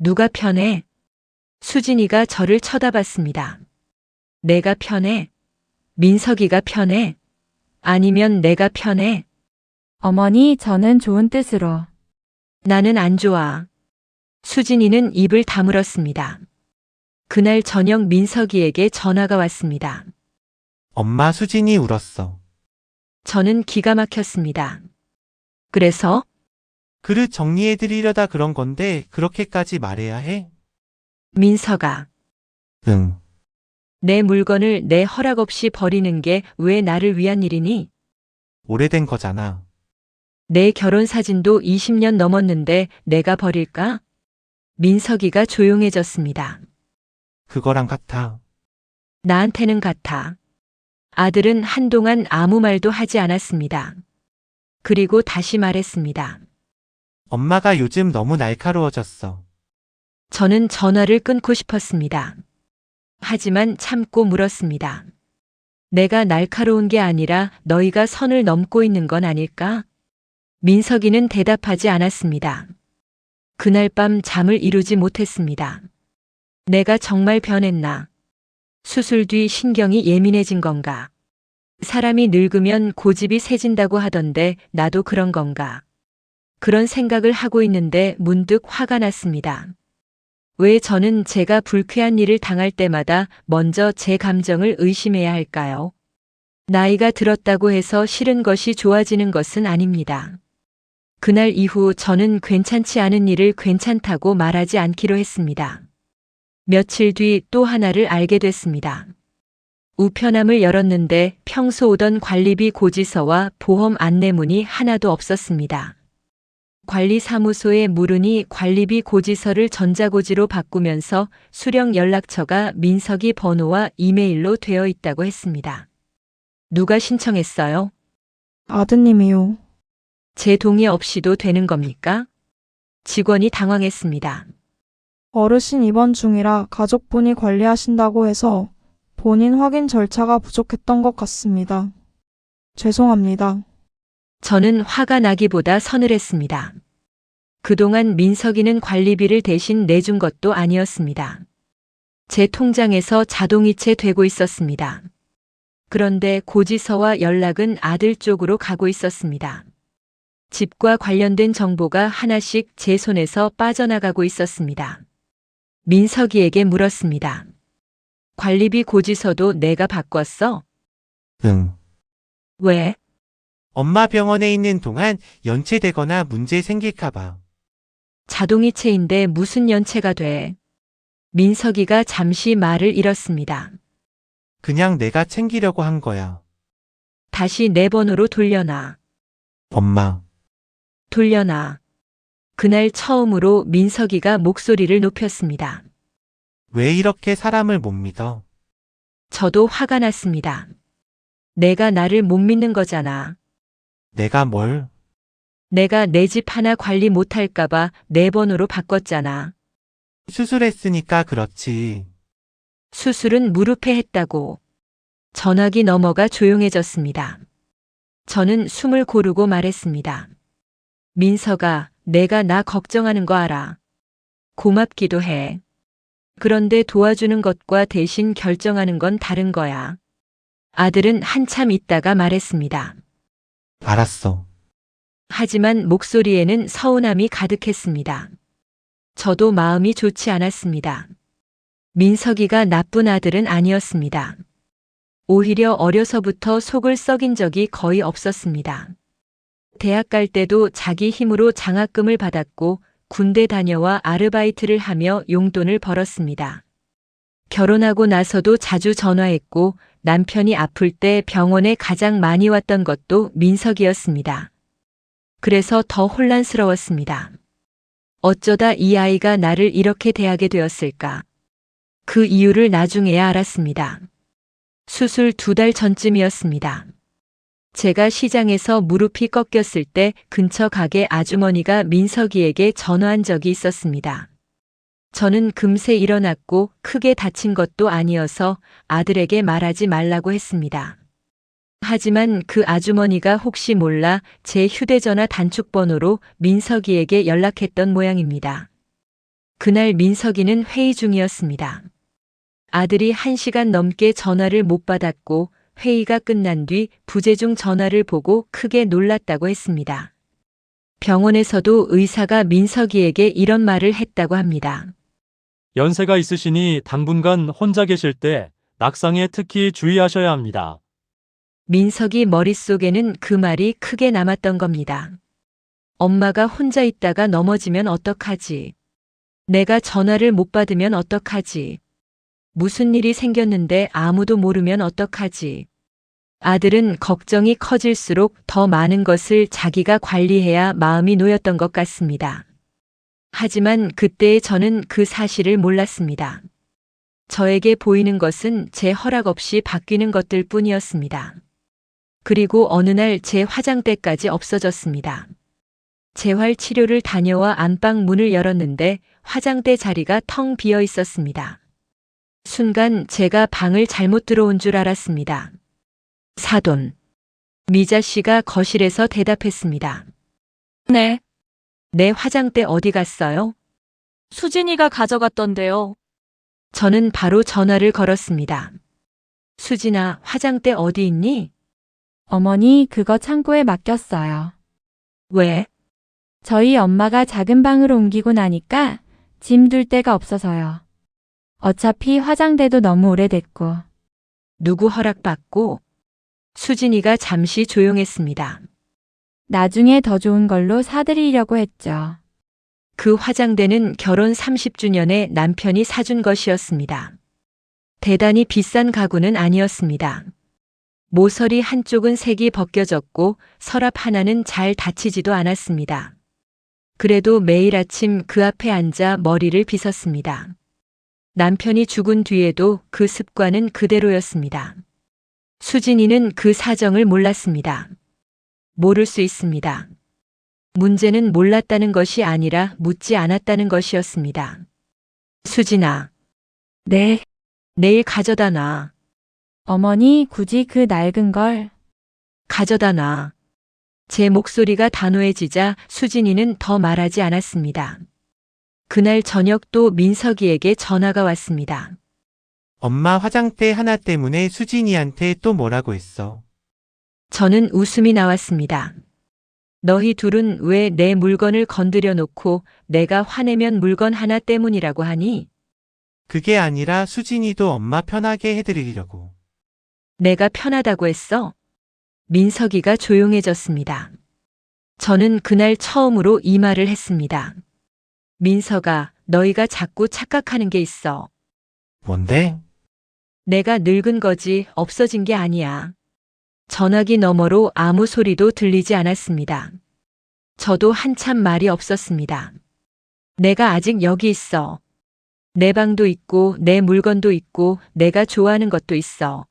누가 편해? 수진이가 저를 쳐다봤습니다. 내가 편해? 민석이가 편해? 아니면 내가 편해? 어머니 저는 좋은 뜻으로. 나는 안 좋아. 수진이는 입을 다물었습니다. 그날 저녁 민석이에게 전화가 왔습니다. 엄마 수진이 울었어. 저는 기가 막혔습니다. 그래서 그릇 정리해드리려다 그런 건데 그렇게까지 말해야 해? 민석아, 응. 내 물건을 내 허락 없이 버리는 게 왜 나를 위한 일이니? 오래된 거잖아. 내 결혼 사진도 20년 넘었는데 내가 버릴까? 민석이가 조용해졌습니다. 그거랑 같아. 나한테는 같아. 아들은 한동안 아무 말도 하지 않았습니다. 그리고 다시 말했습니다. 엄마가 요즘 너무 날카로워졌어. 저는 전화를 끊고 싶었습니다. 하지만 참고 물었습니다. 내가 날카로운 게 아니라 너희가 선을 넘고 있는 건 아닐까? 민석이는 대답하지 않았습니다. 그날 밤 잠을 이루지 못했습니다. 내가 정말 변했나? 수술 뒤 신경이 예민해진 건가? 사람이 늙으면 고집이 세진다고 하던데 나도 그런 건가? 그런 생각을 하고 있는데 문득 화가 났습니다. 왜 저는 제가 불쾌한 일을 당할 때마다 먼저 제 감정을 의심해야 할까요? 나이가 들었다고 해서 싫은 것이 좋아지는 것은 아닙니다. 그날 이후 저는 괜찮지 않은 일을 괜찮다고 말하지 않기로 했습니다. 며칠 뒤 또 하나를 알게 됐습니다. 우편함을 열었는데 평소 오던 관리비 고지서와 보험 안내문이 하나도 없었습니다. 관리사무소에 물으니 관리비 고지서를 전자고지로 바꾸면서 수령 연락처가 민석이 번호와 이메일로 되어 있다고 했습니다. 누가 신청했어요? 아드님이요. 제 동의 없이도 되는 겁니까? 직원이 당황했습니다. 어르신 입원 중이라 가족분이 관리하신다고 해서 본인 확인 절차가 부족했던 것 같습니다. 죄송합니다. 저는 화가 나기보다 서늘했습니다. 그동안 민석이는 관리비를 대신 내준 것도 아니었습니다. 제 통장에서 자동이체 되고 있었습니다. 그런데 고지서와 연락은 아들 쪽으로 가고 있었습니다. 집과 관련된 정보가 하나씩 제 손에서 빠져나가고 있었습니다. 민석이에게 물었습니다. 관리비 고지서도 내가 바꿨어? 응. 왜? 엄마 병원에 있는 동안 연체되거나 문제 생길까봐. 자동이체인데 무슨 연체가 돼? 민석이가 잠시 말을 잃었습니다. 그냥 내가 챙기려고 한 거야. 다시 내 번호로 돌려놔. 엄마. 돌려놔. 그날 처음으로 민석이가 목소리를 높였습니다. 왜 이렇게 사람을 못 믿어? 저도 화가 났습니다. 내가 나를 못 믿는 거잖아. 내가 뭘? 내가 내 집 하나 관리 못할까봐 내 번호로 바꿨잖아. 수술했으니까 그렇지. 수술은 무릎에 했다고. 전화기 너머가 조용해졌습니다. 저는 숨을 고르고 말했습니다. 민석아, 내가 나 걱정하는 거 알아. 고맙기도 해. 그런데 도와주는 것과 대신 결정하는 건 다른 거야. 아들은 한참 있다가 말했습니다. 알았어. 하지만 목소리에는 서운함이 가득했습니다. 저도 마음이 좋지 않았습니다. 민석이가 나쁜 아들은 아니었습니다. 오히려 어려서부터 속을 썩인 적이 거의 없었습니다. 대학 갈 때도 자기 힘으로 장학금을 받았고 군대 다녀와 아르바이트를 하며 용돈을 벌었습니다. 결혼하고 나서도 자주 전화했고 남편이 아플 때 병원에 가장 많이 왔던 것도 민석이었습니다. 그래서 더 혼란스러웠습니다. 어쩌다 이 아이가 나를 이렇게 대하게 되었을까? 그 이유를 나중에야 알았습니다. 수술 2달 전쯤이었습니다. 제가 시장에서 무릎이 꺾였을 때 근처 가게 아주머니가 민석이에게 전화한 적이 있었습니다. 저는 금세 일어났고 크게 다친 것도 아니어서 아들에게 말하지 말라고 했습니다. 하지만 그 아주머니가 혹시 몰라 제 휴대전화 단축번호로 민석이에게 연락했던 모양입니다. 그날 민석이는 회의 중이었습니다. 아들이 1시간 넘게 전화를 못 받았고 회의가 끝난 뒤 부재중 전화를 보고 크게 놀랐다고 했습니다. 병원에서도 의사가 민석이에게 이런 말을 했다고 합니다. 연세가 있으시니 당분간 혼자 계실 때 낙상에 특히 주의하셔야 합니다. 민석이 머릿속에는 그 말이 크게 남았던 겁니다. 엄마가 혼자 있다가 넘어지면 어떡하지? 내가 전화를 못 받으면 어떡하지? 무슨 일이 생겼는데 아무도 모르면 어떡하지? 아들은 걱정이 커질수록 더 많은 것을 자기가 관리해야 마음이 놓였던 것 같습니다. 하지만 그때의 저는 그 사실을 몰랐습니다. 저에게 보이는 것은 제 허락 없이 바뀌는 것들 뿐이었습니다. 그리고 어느 날 제 화장대까지 없어졌습니다. 재활 치료를 다녀와 안방 문을 열었는데 화장대 자리가 텅 비어 있었습니다. 순간 제가 방을 잘못 들어온 줄 알았습니다. 사돈. 미자 씨가 거실에서 대답했습니다. 네, 내 화장대 어디 갔어요? 수진이가 가져갔던데요. 저는 바로 전화를 걸었습니다. 수진아, 화장대 어디 있니? 어머니, 그거 창고에 맡겼어요. 왜? 저희 엄마가 작은 방으로 옮기고 나니까 짐 둘 데가 없어서요. 어차피 화장대도 너무 오래됐고. 누구 허락받고? 수진이가 잠시 조용했습니다. 나중에 더 좋은 걸로 사드리려고 했죠. 그 화장대는 결혼 30주년에 남편이 사준 것이었습니다. 대단히 비싼 가구는 아니었습니다. 모서리 한쪽은 색이 벗겨졌고 서랍 하나는 잘 닫히지도 않았습니다. 그래도 매일 아침 그 앞에 앉아 머리를 빗었습니다. 남편이 죽은 뒤에도 그 습관은 그대로였습니다. 수진이는 그 사정을 몰랐습니다. 모를 수 있습니다. 문제는 몰랐다는 것이 아니라 묻지 않았다는 것이었습니다. 수진아. 네. 내일 가져다 놔. 어머니, 굳이 그 낡은 걸. 가져다 놔. 제 목소리가 단호해지자 수진이는 더 말하지 않았습니다. 그날 저녁 또 민석이에게 전화가 왔습니다. 엄마 화장대 하나 때문에 수진이한테 또 뭐라고 했어. 저는 웃음이 나왔습니다. 너희 둘은 왜 내 물건을 건드려 놓고 내가 화내면 물건 하나 때문이라고 하니? 그게 아니라 수진이도 엄마 편하게 해드리려고. 내가 편하다고 했어? 민석이가 조용해졌습니다. 저는 그날 처음으로 이 말을 했습니다. 민석아, 너희가 자꾸 착각하는 게 있어. 뭔데? 내가 늙은 거지 없어진 게 아니야. 전화기 너머로 아무 소리도 들리지 않았습니다. 저도 한참 말이 없었습니다. 내가 아직 여기 있어. 내 방도 있고 내 물건도 있고 내가 좋아하는 것도 있어.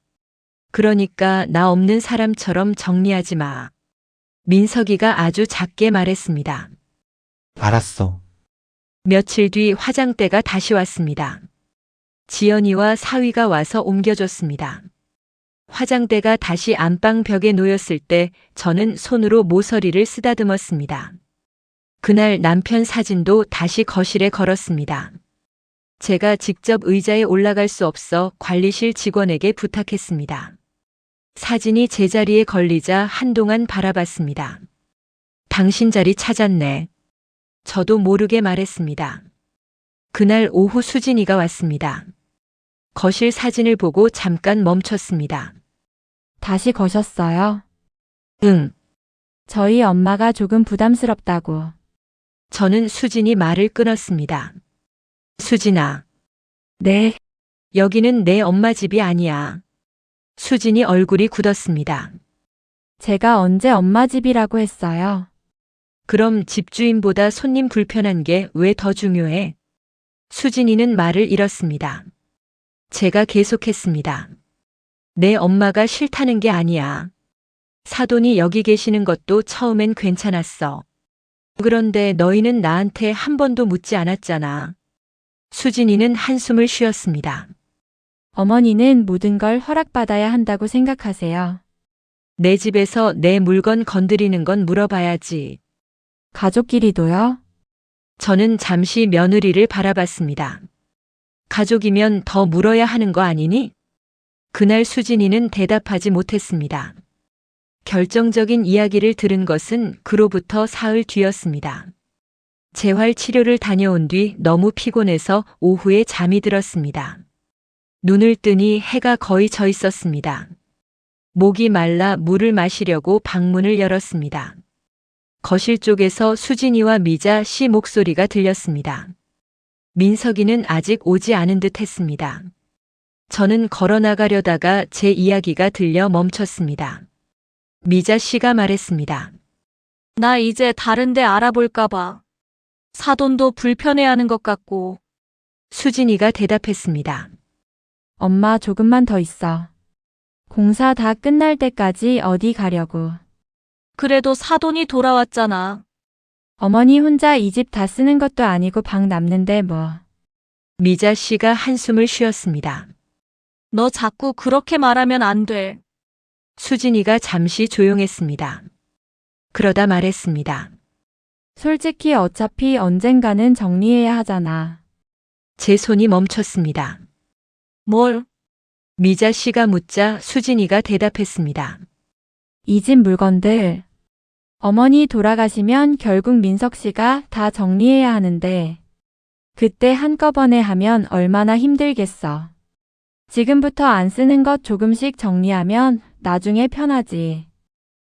그러니까 나 없는 사람처럼 정리하지 마. 민석이가 아주 작게 말했습니다. 알았어. 며칠 뒤 화장대가 다시 왔습니다. 지연이와 사위가 와서 옮겨줬습니다. 화장대가 다시 안방 벽에 놓였을 때 저는 손으로 모서리를 쓰다듬었습니다. 그날 남편 사진도 다시 거실에 걸었습니다. 제가 직접 의자에 올라갈 수 없어 관리실 직원에게 부탁했습니다. 사진이 제자리에 걸리자 한동안 바라봤습니다. 당신 자리 찾았네. 저도 모르게 말했습니다. 그날 오후 수진이가 왔습니다. 거실 사진을 보고 잠깐 멈췄습니다. 다시 거셨어요? 응. 저희 엄마가 조금 부담스럽다고. 저는 수진이 말을 끊었습니다. 수진아. 네. 여기는 내 엄마 집이 아니야. 수진이 얼굴이 굳었습니다. 제가 언제 엄마 집이라고 했어요? 그럼 집주인보다 손님 불편한 게 왜 더 중요해? 수진이는 말을 잃었습니다. 제가 계속했습니다. 내 엄마가 싫다는 게 아니야. 사돈이 여기 계시는 것도 처음엔 괜찮았어. 그런데 너희는 나한테 한 번도 묻지 않았잖아. 수진이는 한숨을 쉬었습니다. 어머니는 모든 걸 허락받아야 한다고 생각하세요. 내 집에서 내 물건 건드리는 건 물어봐야지. 가족끼리도요? 저는 잠시 며느리를 바라봤습니다. 가족이면 더 물어야 하는 거 아니니? 그날 수진이는 대답하지 못했습니다. 결정적인 이야기를 들은 것은 그로부터 사흘 뒤였습니다. 재활 치료를 다녀온 뒤 너무 피곤해서 오후에 잠이 들었습니다. 눈을 뜨니 해가 거의 져 있었습니다. 목이 말라 물을 마시려고 방문을 열었습니다. 거실 쪽에서 수진이와 미자 씨 목소리가 들렸습니다. 민석이는 아직 오지 않은 듯 했습니다. 저는 걸어 나가려다가 제 이야기가 들려 멈췄습니다. 미자 씨가 말했습니다. 나 이제 다른 데 알아볼까 봐. 사돈도 불편해하는 것 같고. 수진이가 대답했습니다. 엄마 조금만 더 있어. 공사 다 끝날 때까지 어디 가려고. 그래도 사돈이 돌아왔잖아. 어머니 혼자 이 집 다 쓰는 것도 아니고 방 남는데 뭐. 미자 씨가 한숨을 쉬었습니다. 너 자꾸 그렇게 말하면 안 돼. 수진이가 잠시 조용했습니다. 그러다 말했습니다. 솔직히 어차피 언젠가는 정리해야 하잖아. 제 손이 멈췄습니다. 뭘? 미자 씨가 묻자 수진이가 대답했습니다. 이 집 물건들. 어머니 돌아가시면 결국 민석 씨가 다 정리해야 하는데, 그때 한꺼번에 하면 얼마나 힘들겠어. 지금부터 안 쓰는 것 조금씩 정리하면 나중에 편하지.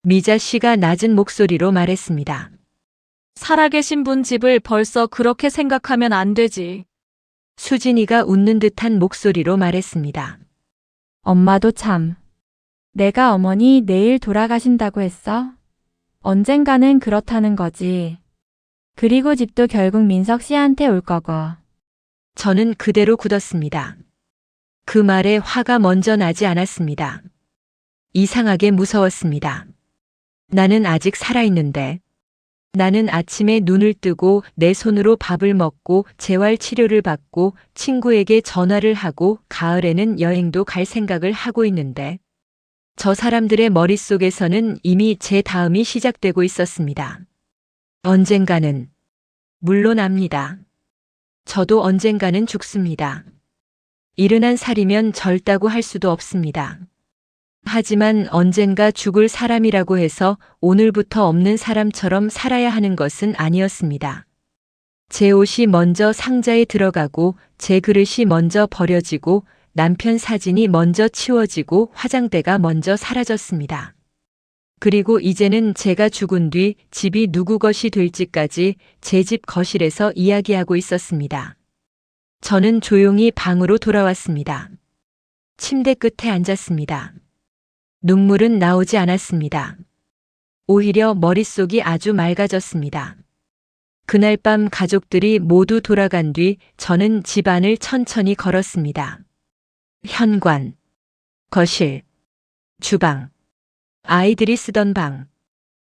미자 씨가 낮은 목소리로 말했습니다. 살아계신 분 집을 벌써 그렇게 생각하면 안 되지. 수진이가 웃는 듯한 목소리로 말했습니다. 엄마도 참. 내가 어머니 내일 돌아가신다고 했어? 언젠가는 그렇다는 거지. 그리고 집도 결국 민석 씨한테 올 거고. 저는 그대로 굳었습니다. 그 말에 화가 먼저 나지 않았습니다. 이상하게 무서웠습니다. 나는 아직 살아있는데. 나는 아침에 눈을 뜨고 내 손으로 밥을 먹고 재활 치료를 받고 친구에게 전화를 하고 가을에는 여행도 갈 생각을 하고 있는데 저 사람들의 머릿속에서는 이미 제 다음이 시작되고 있었습니다. 언젠가는 물론 압니다. 저도 언젠가는 죽습니다. 71살이면 젊다고 할 수도 없습니다. 하지만 언젠가 죽을 사람이라고 해서 오늘부터 없는 사람처럼 살아야 하는 것은 아니었습니다. 제 옷이 먼저 상자에 들어가고 제 그릇이 먼저 버려지고 남편 사진이 먼저 치워지고 화장대가 먼저 사라졌습니다. 그리고 이제는 제가 죽은 뒤 집이 누구 것이 될지까지 제 집 거실에서 이야기하고 있었습니다. 저는 조용히 방으로 돌아왔습니다. 침대 끝에 앉았습니다. 눈물은 나오지 않았습니다. 오히려 머릿속이 아주 맑아졌습니다. 그날 밤 가족들이 모두 돌아간 뒤 저는 집안을 천천히 걸었습니다. 현관, 거실, 주방, 아이들이 쓰던 방,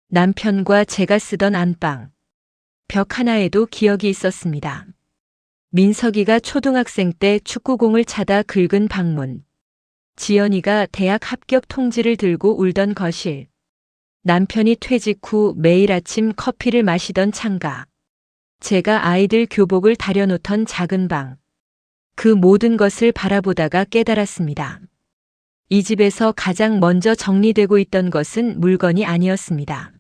남편과 제가 쓰던 안방, 벽 하나에도 기억이 있었습니다. 민석이가 초등학생 때 축구공을 차다 긁은 방문, 지연이가 대학 합격 통지를 들고 울던 거실, 남편이 퇴직 후 매일 아침 커피를 마시던 창가, 제가 아이들 교복을 다려놓던 작은 방, 그 모든 것을 바라보다가 깨달았습니다. 이 집에서 가장 먼저 정리되고 있던 것은 물건이 아니었습니다.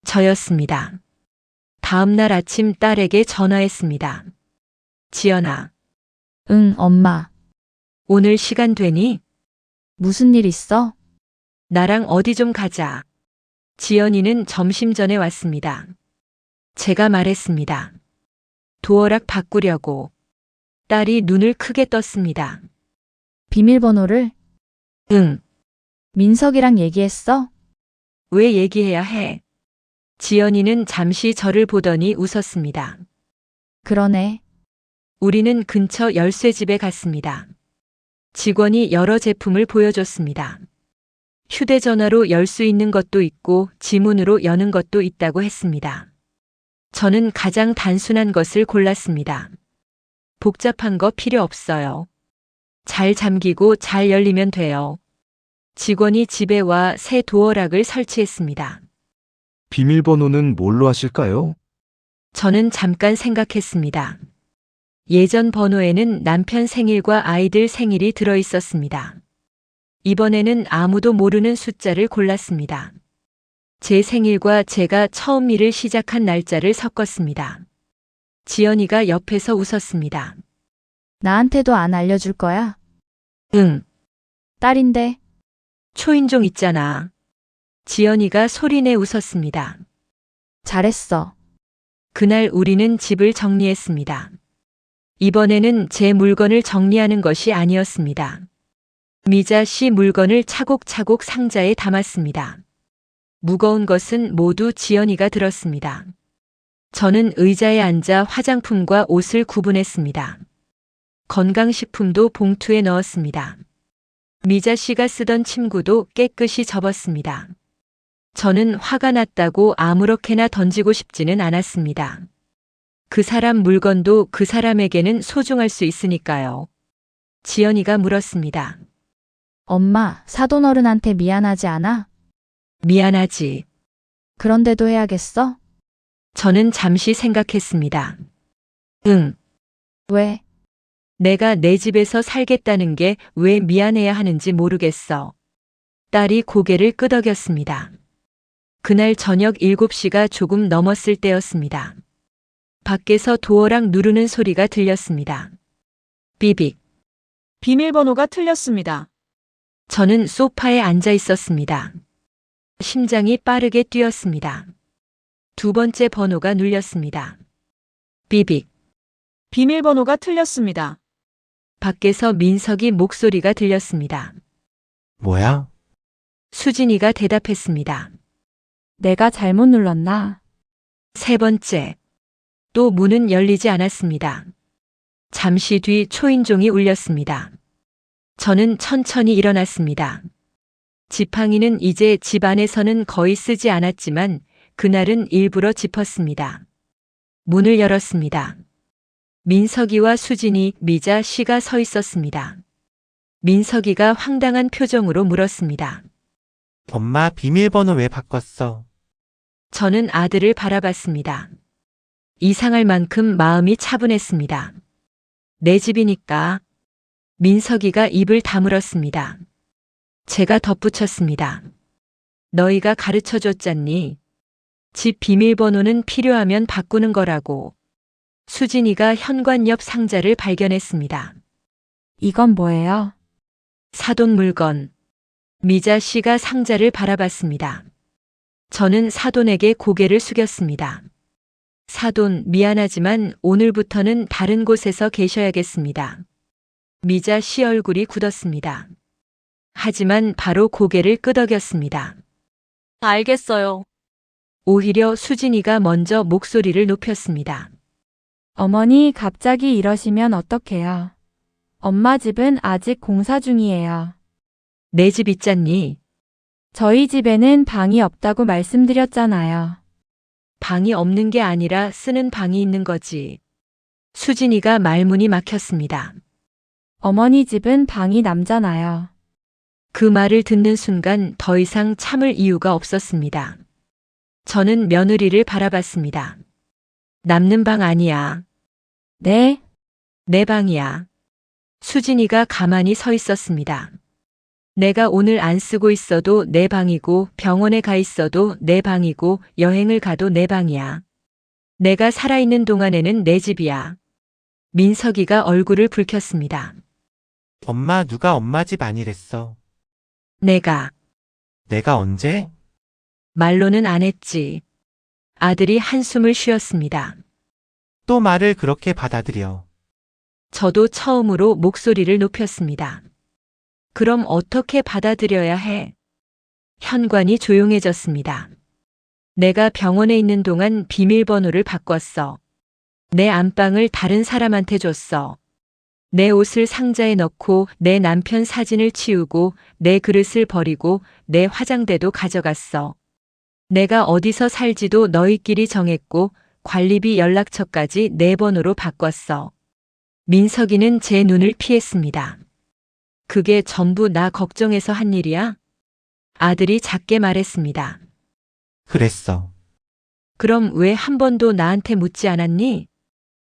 저였습니다. 다음 날 아침 딸에게 전화했습니다. 지연아, 응, 엄마. 오늘 시간 되니? 무슨 일 있어? 나랑 어디 좀 가자. 지연이는 점심 전에 왔습니다. 제가 말했습니다. 도어락 바꾸려고. 딸이 눈을 크게 떴습니다. 비밀번호를? 응. 민석이랑 얘기했어? 왜 얘기해야 해? 지연이는 잠시 저를 보더니 웃었습니다. 그러네. 우리는 근처 열쇠집에 갔습니다. 직원이 여러 제품을 보여줬습니다. 휴대전화로 열 수 있는 것도 있고 지문으로 여는 것도 있다고 했습니다. 저는 가장 단순한 것을 골랐습니다. 복잡한 거 필요 없어요. 잘 잠기고 잘 열리면 돼요. 직원이 집에 와 새 도어락을 설치했습니다. 비밀번호는 뭘로 하실까요? 저는 잠깐 생각했습니다. 예전 번호에는 남편 생일과 아이들 생일이 들어 있었습니다. 이번에는 아무도 모르는 숫자를 골랐습니다. 제 생일과 제가 처음 일을 시작한 날짜를 섞었습니다. 지연이가 옆에서 웃었습니다. 나한테도 안 알려줄 거야? 응. 딸인데. 초인종 있잖아. 지연이가 소리내 웃었습니다. 잘했어. 그날 우리는 집을 정리했습니다. 이번에는 제 물건을 정리하는 것이 아니었습니다. 미자 씨 물건을 차곡차곡 상자에 담았습니다. 무거운 것은 모두 지연이가 들었습니다. 저는 의자에 앉아 화장품과 옷을 구분했습니다. 건강식품도 봉투에 넣었습니다. 미자 씨가 쓰던 침구도 깨끗이 접었습니다. 저는 화가 났다고 아무렇게나 던지고 싶지는 않았습니다. 그 사람 물건도 그 사람에게는 소중할 수 있으니까요. 지연이가 물었습니다. 엄마, 사돈 어른한테 미안하지 않아? 미안하지. 그런데도 해야겠어? 저는 잠시 생각했습니다. 응. 왜? 내가 내 집에서 살겠다는 게 왜 미안해야 하는지 모르겠어. 딸이 고개를 끄덕였습니다. 그날 저녁 7시가 조금 넘었을 때였습니다. 밖에서 도어락 누르는 소리가 들렸습니다. 비빅. 비밀번호가 틀렸습니다. 저는 소파에 앉아 있었습니다. 심장이 빠르게 뛰었습니다. 두 번째 번호가 눌렸습니다. 비빅. 비밀번호가 틀렸습니다. 밖에서 민석이 목소리가 들렸습니다. 뭐야? 수진이가 대답했습니다. 내가 잘못 눌렀나? 세 번째. 또 문은 열리지 않았습니다. 잠시 뒤 초인종이 울렸습니다. 저는 천천히 일어났습니다. 지팡이는 이제 집 안에서는 거의 쓰지 않았지만 그날은 일부러 짚었습니다. 문을 열었습니다. 민석이와 수진이, 미자 씨가 서 있었습니다. 민석이가 황당한 표정으로 물었습니다. 엄마 비밀번호 왜 바꿨어? 저는 아들을 바라봤습니다. 이상할 만큼 마음이 차분했습니다. 내 집이니까. 민석이가 입을 다물었습니다. 제가 덧붙였습니다. 너희가 가르쳐줬잖니. 집 비밀번호는 필요하면 바꾸는 거라고. 수진이가 현관 옆 상자를 발견했습니다. 이건 뭐예요? 사돈 물건. 미자 씨가 상자를 바라봤습니다. 저는 사돈에게 고개를 숙였습니다. 사돈, 미안하지만 오늘부터는 다른 곳에서 계셔야겠습니다. 미자 씨 얼굴이 굳었습니다. 하지만 바로 고개를 끄덕였습니다. 알겠어요. 오히려 수진이가 먼저 목소리를 높였습니다. 어머니 갑자기 이러시면 어떡해요? 엄마 집은 아직 공사 중이에요. 내 집 있잖니. 저희 집에는 방이 없다고 말씀드렸잖아요. 방이 없는 게 아니라 쓰는 방이 있는 거지. 수진이가 말문이 막혔습니다. 어머니 집은 방이 남잖아요. 그 말을 듣는 순간 더 이상 참을 이유가 없었습니다. 저는 며느리를 바라봤습니다. 남는 방 아니야. 네? 내 방이야. 수진이가 가만히 서 있었습니다. 내가 오늘 안 쓰고 있어도 내 방이고 병원에 가 있어도 내 방이고 여행을 가도 내 방이야. 내가 살아있는 동안에는 내 집이야. 민석이가 얼굴을 붉혔습니다. 엄마 누가 엄마 집 아니랬어. 내가 언제? 말로는 안 했지. 아들이 한숨을 쉬었습니다. 또 말을 그렇게 받아들여. 저도 처음으로 목소리를 높였습니다. 그럼 어떻게 받아들여야 해? 현관이 조용해졌습니다. 내가 병원에 있는 동안 비밀번호를 바꿨어. 내 안방을 다른 사람한테 줬어. 내 옷을 상자에 넣고 내 남편 사진을 치우고 내 그릇을 버리고 내 화장대도 가져갔어. 내가 어디서 살지도 너희끼리 정했고 관리비 연락처까지 내 번호로 바꿨어. 민석이는 제 눈을 피했습니다. 그게 전부 나 걱정해서 한 일이야? 아들이 작게 말했습니다. 그랬어. 그럼 왜 한 번도 나한테 묻지 않았니?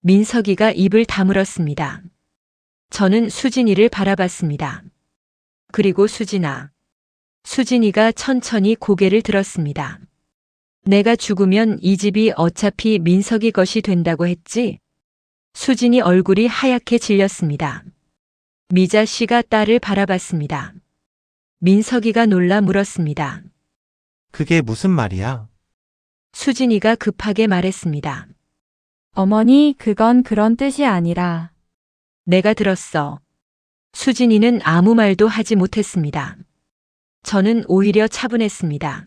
민석이가 입을 다물었습니다. 저는 수진이를 바라봤습니다. 그리고 수진아. 수진이가 천천히 고개를 들었습니다. 내가 죽으면 이 집이 어차피 민석이 것이 된다고 했지? 수진이 얼굴이 하얗게 질렸습니다. 미자 씨가 딸을 바라봤습니다. 민석이가 놀라 물었습니다. 그게 무슨 말이야? 수진이가 급하게 말했습니다. 어머니, 그건 그런 뜻이 아니라. 내가 들었어. 수진이는 아무 말도 하지 못했습니다. 저는 오히려 차분했습니다.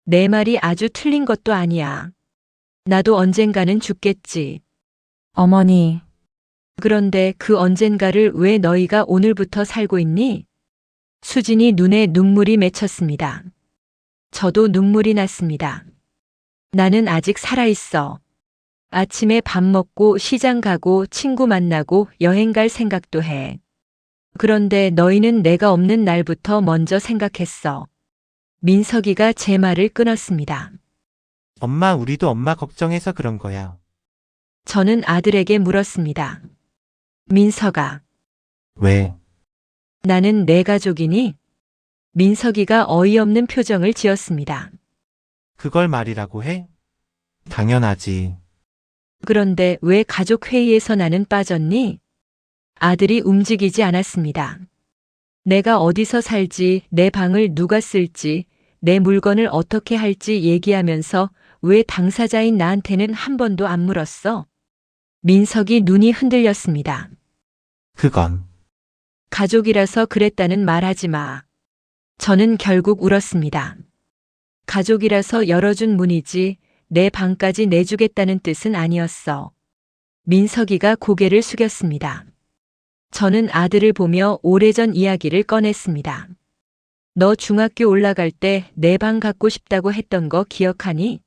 내 말이 아주 틀린 것도 아니야. 나도 언젠가는 죽겠지. 어머니, 그런데 그 언젠가를 왜 너희가 오늘부터 살고 있니? 수진이 눈에 눈물이 맺혔습니다. 저도 눈물이 났습니다. 나는 아직 살아있어. 아침에 밥 먹고 시장 가고 친구 만나고 여행 갈 생각도 해. 그런데 너희는 내가 없는 날부터 먼저 생각했어. 민석이가 제 말을 끊었습니다. 엄마, 우리도 엄마 걱정해서 그런 거야. 저는 아들에게 물었습니다. 민석아, 왜? 나는 내 가족이니? 민석이가 어이없는 표정을 지었습니다. 그걸 말이라고 해? 당연하지. 그런데 왜 가족 회의에서 나는 빠졌니? 아들이 움직이지 않았습니다. 내가 어디서 살지, 내 방을 누가 쓸지, 내 물건을 어떻게 할지 얘기하면서 왜 당사자인 나한테는 한 번도 안 물었어? 민석이 눈이 흔들렸습니다. 그건 가족이라서 그랬다는 말하지 마. 저는 결국 울었습니다. 가족이라서 열어준 문이지 내 방까지 내주겠다는 뜻은 아니었어. 민석이가 고개를 숙였습니다. 저는 아들을 보며 오래전 이야기를 꺼냈습니다. 너 중학교 올라갈 때 내 방 갖고 싶다고 했던 거 기억하니?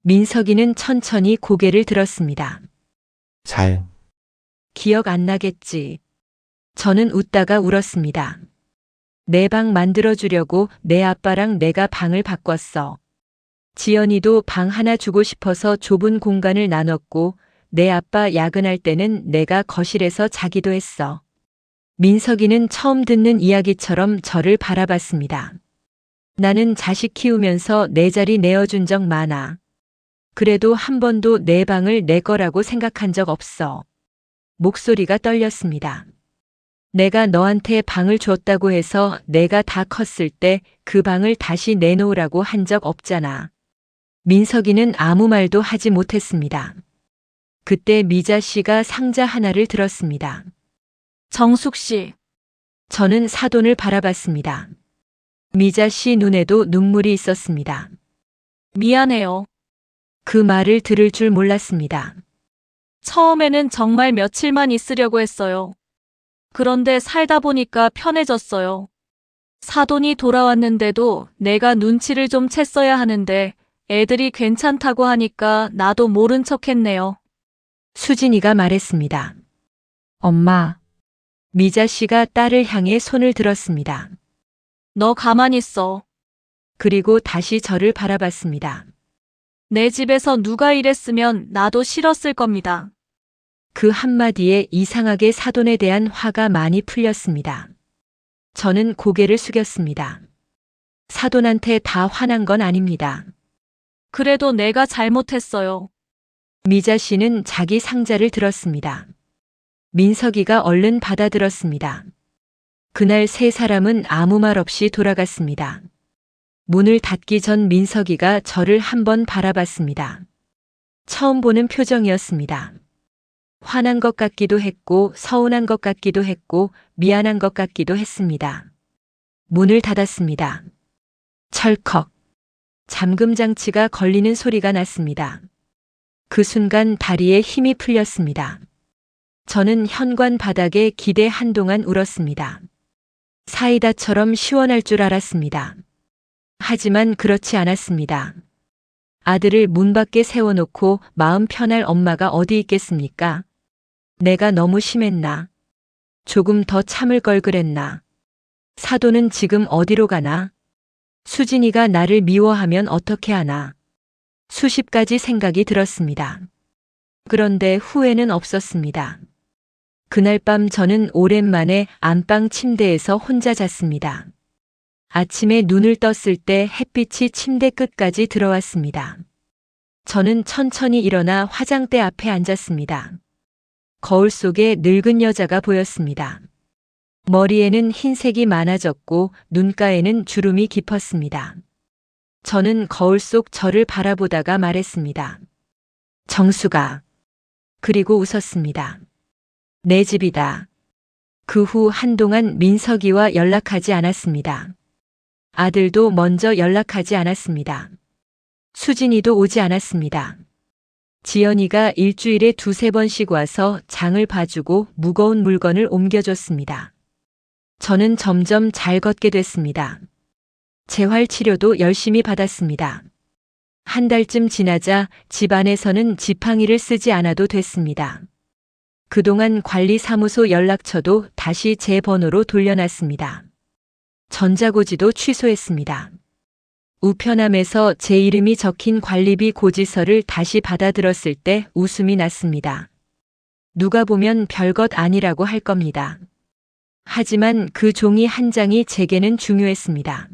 민석이는 천천히 고개를 들었습니다. 잘 기억 안 나겠지. 저는 웃다가 울었습니다. 내 방 만들어주려고 내 아빠랑 내가 방을 바꿨어. 지연이도 방 하나 주고 싶어서 좁은 공간을 나눴고 내 아빠 야근할 때는 내가 거실에서 자기도 했어. 민석이는 처음 듣는 이야기처럼 저를 바라봤습니다. 나는 자식 키우면서 내 자리 내어준 적 많아. 그래도 한 번도 내 방을 내 거라고 생각한 적 없어. 목소리가 떨렸습니다. 내가 너한테 방을 줬다고 해서 내가 다 컸을 때 그 방을 다시 내놓으라고 한 적 없잖아. 민석이는 아무 말도 하지 못했습니다. 그때 미자 씨가 상자 하나를 들었습니다. 정숙 씨, 저는 사돈을 바라봤습니다. 미자 씨 눈에도 눈물이 있었습니다. 미안해요. 그 말을 들을 줄 몰랐습니다. 처음에는 정말 며칠만 있으려고 했어요. 그런데 살다 보니까 편해졌어요. 사돈이 돌아왔는데도 내가 눈치를 좀 챘어야 하는데 애들이 괜찮다고 하니까 나도 모른 척 했네요. 수진이가 말했습니다. 엄마, 미자 씨가 딸을 향해 손을 들었습니다. 너 가만히 있어. 그리고 다시 저를 바라봤습니다. 내 집에서 누가 이랬으면 나도 싫었을 겁니다. 그 한마디에 이상하게 사돈에 대한 화가 많이 풀렸습니다. 저는 고개를 숙였습니다. 사돈한테 다 화난 건 아닙니다. 그래도 내가 잘못했어요. 미자 씨는 자기 상자를 들었습니다. 민석이가 얼른 받아들었습니다. 그날 세 사람은 아무 말 없이 돌아갔습니다. 문을 닫기 전 민석이가 저를 한번 바라봤습니다. 처음 보는 표정이었습니다. 화난 것 같기도 했고 서운한 것 같기도 했고 미안한 것 같기도 했습니다. 문을 닫았습니다. 철컥. 잠금 장치가 걸리는 소리가 났습니다. 그 순간 다리에 힘이 풀렸습니다. 저는 현관 바닥에 기대 한동안 울었습니다. 사이다처럼 시원할 줄 알았습니다. 하지만 그렇지 않았습니다. 아들을 문 밖에 세워놓고 마음 편할 엄마가 어디 있겠습니까? 내가 너무 심했나? 조금 더 참을 걸 그랬나? 사돈은 지금 어디로 가나? 수진이가 나를 미워하면 어떻게 하나? 수십 가지 생각이 들었습니다. 그런데 후회는 없었습니다. 그날 밤 저는 오랜만에 안방 침대에서 혼자 잤습니다. 아침에 눈을 떴을 때 햇빛이 침대 끝까지 들어왔습니다. 저는 천천히 일어나 화장대 앞에 앉았습니다. 거울 속에 늙은 여자가 보였습니다. 머리에는 흰색이 많아졌고 눈가에는 주름이 깊었습니다. 저는 거울 속 저를 바라보다가 말했습니다. 정수가. 그리고 웃었습니다. 내 집이다. 그 후 한동안 민석이와 연락하지 않았습니다. 아들도 먼저 연락하지 않았습니다. 수진이도 오지 않았습니다. 지연이가 일주일에 두세 번씩 와서 장을 봐주고 무거운 물건을 옮겨줬습니다. 저는 점점 잘 걷게 됐습니다. 재활 치료도 열심히 받았습니다. 한 달쯤 지나자 집안에서는 지팡이를 쓰지 않아도 됐습니다. 그동안 관리사무소 연락처도 다시 제 번호로 돌려놨습니다. 전자고지도 취소했습니다. 우편함에서 제 이름이 적힌 관리비 고지서를 다시 받아들었을 때 웃음이 났습니다. 누가 보면 별것 아니라고 할 겁니다. 하지만 그 종이 한 장이 제게는 중요했습니다.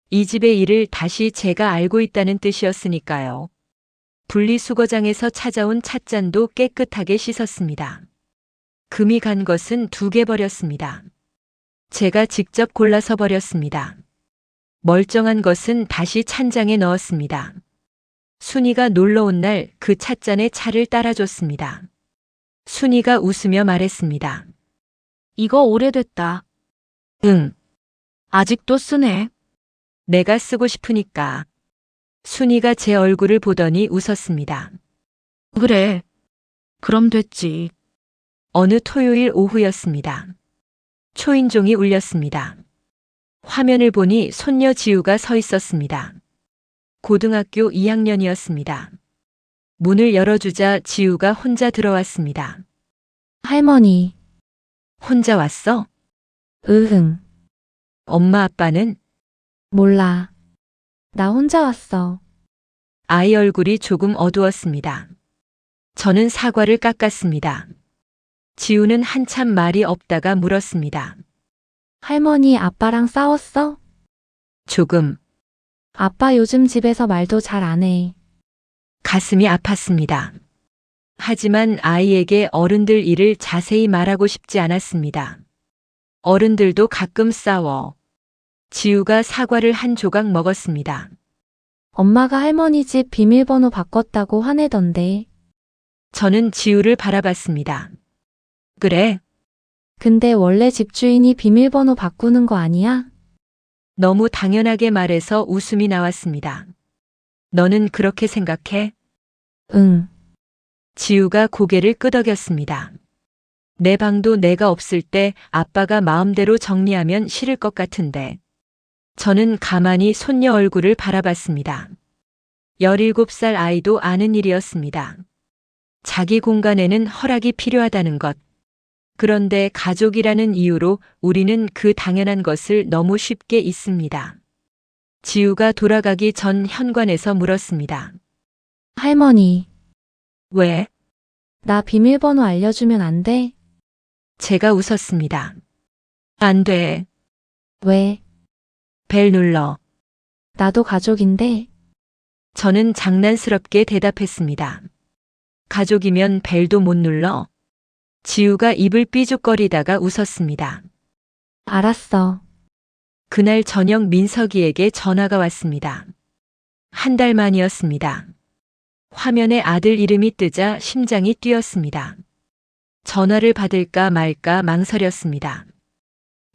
이 집의 일을 다시 제가 알고 있다는 뜻이었으니까요. 분리수거장에서 찾아온 찻잔도 깨끗하게 씻었습니다. 금이 간 것은 2개 버렸습니다. 제가 직접 골라서 버렸습니다. 멀쩡한 것은 다시 찬장에 넣었습니다. 순이가 놀러 온 날 그 찻잔에 차를 따라줬습니다. 순이가 웃으며 말했습니다. 이거 오래됐다. 응, 아직도 쓰네. 내가 쓰고 싶으니까. 순이가 제 얼굴을 보더니 웃었습니다. 그래. 그럼 됐지. 어느 토요일 오후였습니다. 초인종이 울렸습니다. 화면을 보니 손녀 지우가 서 있었습니다. 고등학교 2학년이었습니다. 문을 열어주자 지우가 혼자 들어왔습니다. 할머니, 혼자 왔어? 으흥, 엄마 아빠는? 몰라. 나 혼자 왔어. 아이 얼굴이 조금 어두웠습니다. 저는 사과를 깎았습니다. 지우는 한참 말이 없다가 물었습니다. 할머니 아빠랑 싸웠어? 조금. 아빠 요즘 집에서 말도 잘 안 해. 가슴이 아팠습니다. 하지만 아이에게 어른들 일을 자세히 말하고 싶지 않았습니다. 어른들도 가끔 싸워. 지우가 사과를 한 조각 먹었습니다. 엄마가 할머니 집 비밀번호 바꿨다고 화내던데. 저는 지우를 바라봤습니다. 그래? 근데 원래 집주인이 비밀번호 바꾸는 거 아니야? 너무 당연하게 말해서 웃음이 나왔습니다. 너는 그렇게 생각해? 응. 지우가 고개를 끄덕였습니다. 내 방도 내가 없을 때 아빠가 마음대로 정리하면 싫을 것 같은데. 저는 가만히 손녀 얼굴을 바라봤습니다. 17살 아이도 아는 일이었습니다. 자기 공간에는 허락이 필요하다는 것. 그런데 가족이라는 이유로 우리는 그 당연한 것을 너무 쉽게 잊습니다. 지우가 돌아가기 전 현관에서 물었습니다. 할머니, 왜? 나 비밀번호 알려주면 안 돼? 제가 웃었습니다. 안 돼. 왜? 벨 눌러. 나도 가족인데. 저는 장난스럽게 대답했습니다. 가족이면 벨도 못 눌러. 지우가 입을 삐죽거리다가 웃었습니다. 알았어. 그날 저녁 민석이에게 전화가 왔습니다. 1달 만이었습니다. 화면에 아들 이름이 뜨자 심장이 뛰었습니다. 전화를 받을까 말까 망설였습니다.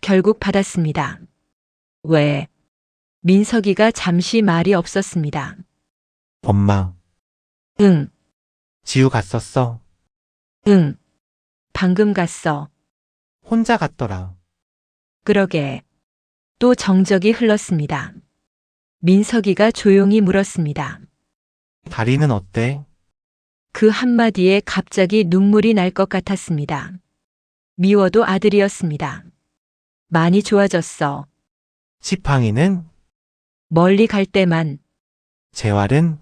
결국 받았습니다. 왜? 민석이가 잠시 말이 없었습니다. 엄마, 응, 지우 갔었어. 응. 방금 갔어. 혼자 갔더라. 그러게. 또 정적이 흘렀습니다. 민석이가 조용히 물었습니다. 다리는 어때? 그 한마디에 갑자기 눈물이 날 것 같았습니다. 미워도 아들이었습니다. 많이 좋아졌어. 지팡이는? 멀리 갈 때만. 재활은?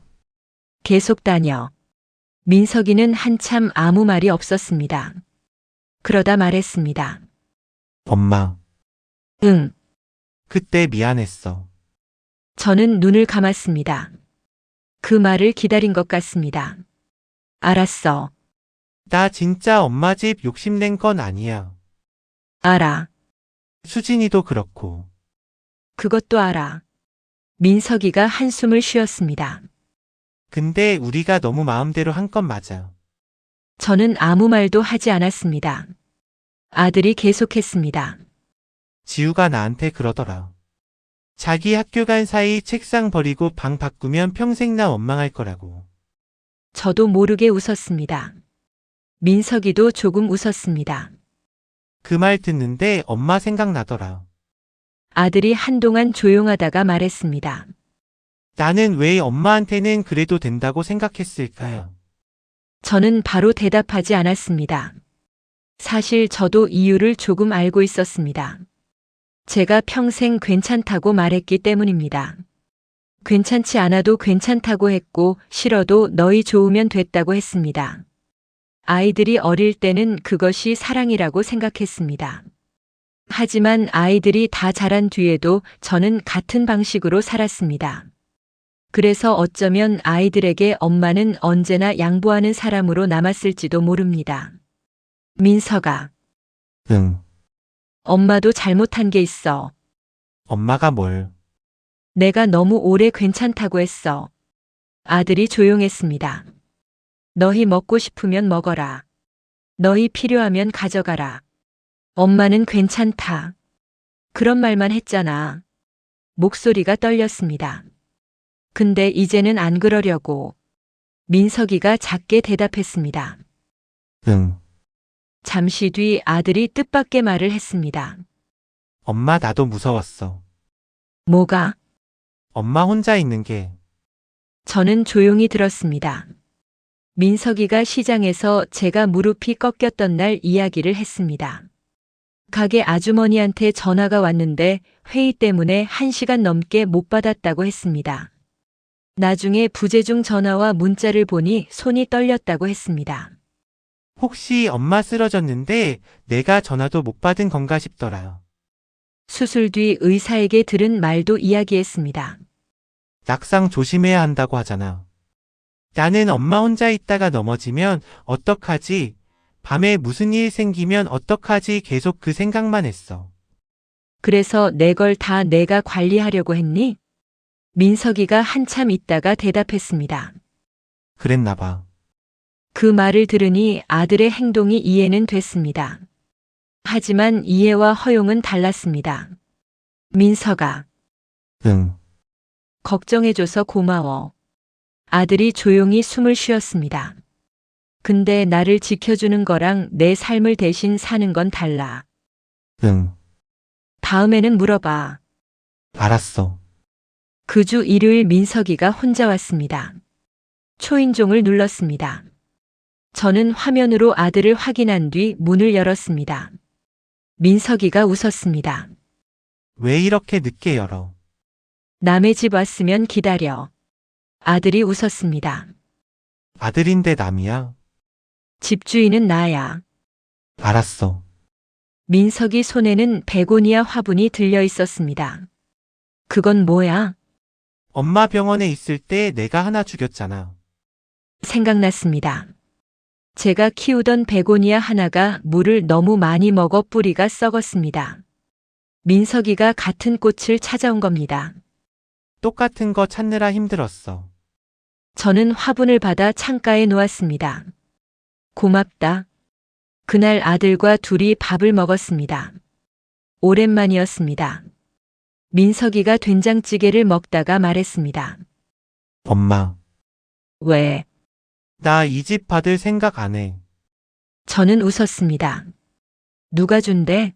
계속 다녀. 민석이는 한참 아무 말이 없었습니다. 그러다 말했습니다. 엄마, 응. 그때 미안했어. 저는 눈을 감았습니다. 그 말을 기다린 것 같습니다. 알았어. 나 진짜 엄마 집 욕심낸 건 아니야. 알아. 수진이도 그렇고. 그것도 알아. 민석이가 한숨을 쉬었습니다. 근데 우리가 너무 마음대로 한 건 맞아. 저는 아무 말도 하지 않았습니다. 아들이 계속했습니다. 지우가 나한테 그러더라. 자기 학교 간 사이 책상 버리고 방 바꾸면 평생 나 원망할 거라고. 저도 모르게 웃었습니다. 민석이도 조금 웃었습니다. 그 말 듣는데 엄마 생각나더라. 아들이 한동안 조용하다가 말했습니다. 나는 왜 엄마한테는 그래도 된다고 생각했을까요? 저는 바로 대답하지 않았습니다. 사실 저도 이유를 조금 알고 있었습니다. 제가 평생 괜찮다고 말했기 때문입니다. 괜찮지 않아도 괜찮다고 했고 싫어도 너희 좋으면 됐다고 했습니다. 아이들이 어릴 때는 그것이 사랑이라고 생각했습니다. 하지만 아이들이 다 자란 뒤에도 저는 같은 방식으로 살았습니다. 그래서 어쩌면 아이들에게 엄마는 언제나 양보하는 사람으로 남았을지도 모릅니다. 민서가, 응. 엄마도 잘못한 게 있어. 엄마가 뭘? 내가 너무 오래 괜찮다고 했어. 아들이 조용했습니다. 너희 먹고 싶으면 먹어라. 너희 필요하면 가져가라. 엄마는 괜찮다. 그런 말만 했잖아. 목소리가 떨렸습니다. 근데 이제는 안 그러려고. 민석이가 작게 대답했습니다. 응. 잠시 뒤 아들이 뜻밖의 말을 했습니다. 엄마 나도 무서웠어. 뭐가? 엄마 혼자 있는 게. 저는 조용히 들었습니다. 민석이가 시장에서 제가 무릎이 꺾였던 날 이야기를 했습니다. 가게 아주머니한테 전화가 왔는데 회의 때문에 1시간 넘게 못 받았다고 했습니다. 나중에 부재중 전화와 문자를 보니 손이 떨렸다고 했습니다. 혹시 엄마 쓰러졌는데 내가 전화도 못 받은 건가 싶더라. 수술 뒤 의사에게 들은 말도 이야기했습니다. 낙상 조심해야 한다고 하잖아. 나는 엄마 혼자 있다가 넘어지면 어떡하지? 밤에 무슨 일 생기면 어떡하지? 계속 그 생각만 했어. 그래서 내 걸 다 내가 관리하려고 했니? 민석이가 한참 있다가 대답했습니다. 그랬나 봐. 그 말을 들으니 아들의 행동이 이해는 됐습니다. 하지만 이해와 허용은 달랐습니다. 민석아, 응. 걱정해줘서 고마워. 아들이 조용히 숨을 쉬었습니다. 근데 나를 지켜주는 거랑 내 삶을 대신 사는 건 달라. 응. 다음에는 물어봐. 알았어. 그 주 일요일 민석이가 혼자 왔습니다. 초인종을 눌렀습니다. 저는 화면으로 아들을 확인한 뒤 문을 열었습니다. 민석이가 웃었습니다. 왜 이렇게 늦게 열어? 남의 집 왔으면 기다려. 아들이 웃었습니다. 아들인데 남이야? 집주인은 나야. 알았어. 민석이 손에는 베고니아 화분이 들려 있었습니다. 그건 뭐야? 엄마 병원에 있을 때 내가 하나 죽였잖아. 생각났습니다. 제가 키우던 베고니아 하나가 물을 너무 많이 먹어 뿌리가 썩었습니다. 민석이가 같은 꽃을 찾아온 겁니다. 똑같은 거 찾느라 힘들었어. 저는 화분을 받아 창가에 놓았습니다. 고맙다. 그날 아들과 둘이 밥을 먹었습니다. 오랜만이었습니다. 민석이가 된장찌개를 먹다가 말했습니다. 엄마, 왜? 나 이 집 받을 생각 안 해. 저는 웃었습니다. 누가 준대?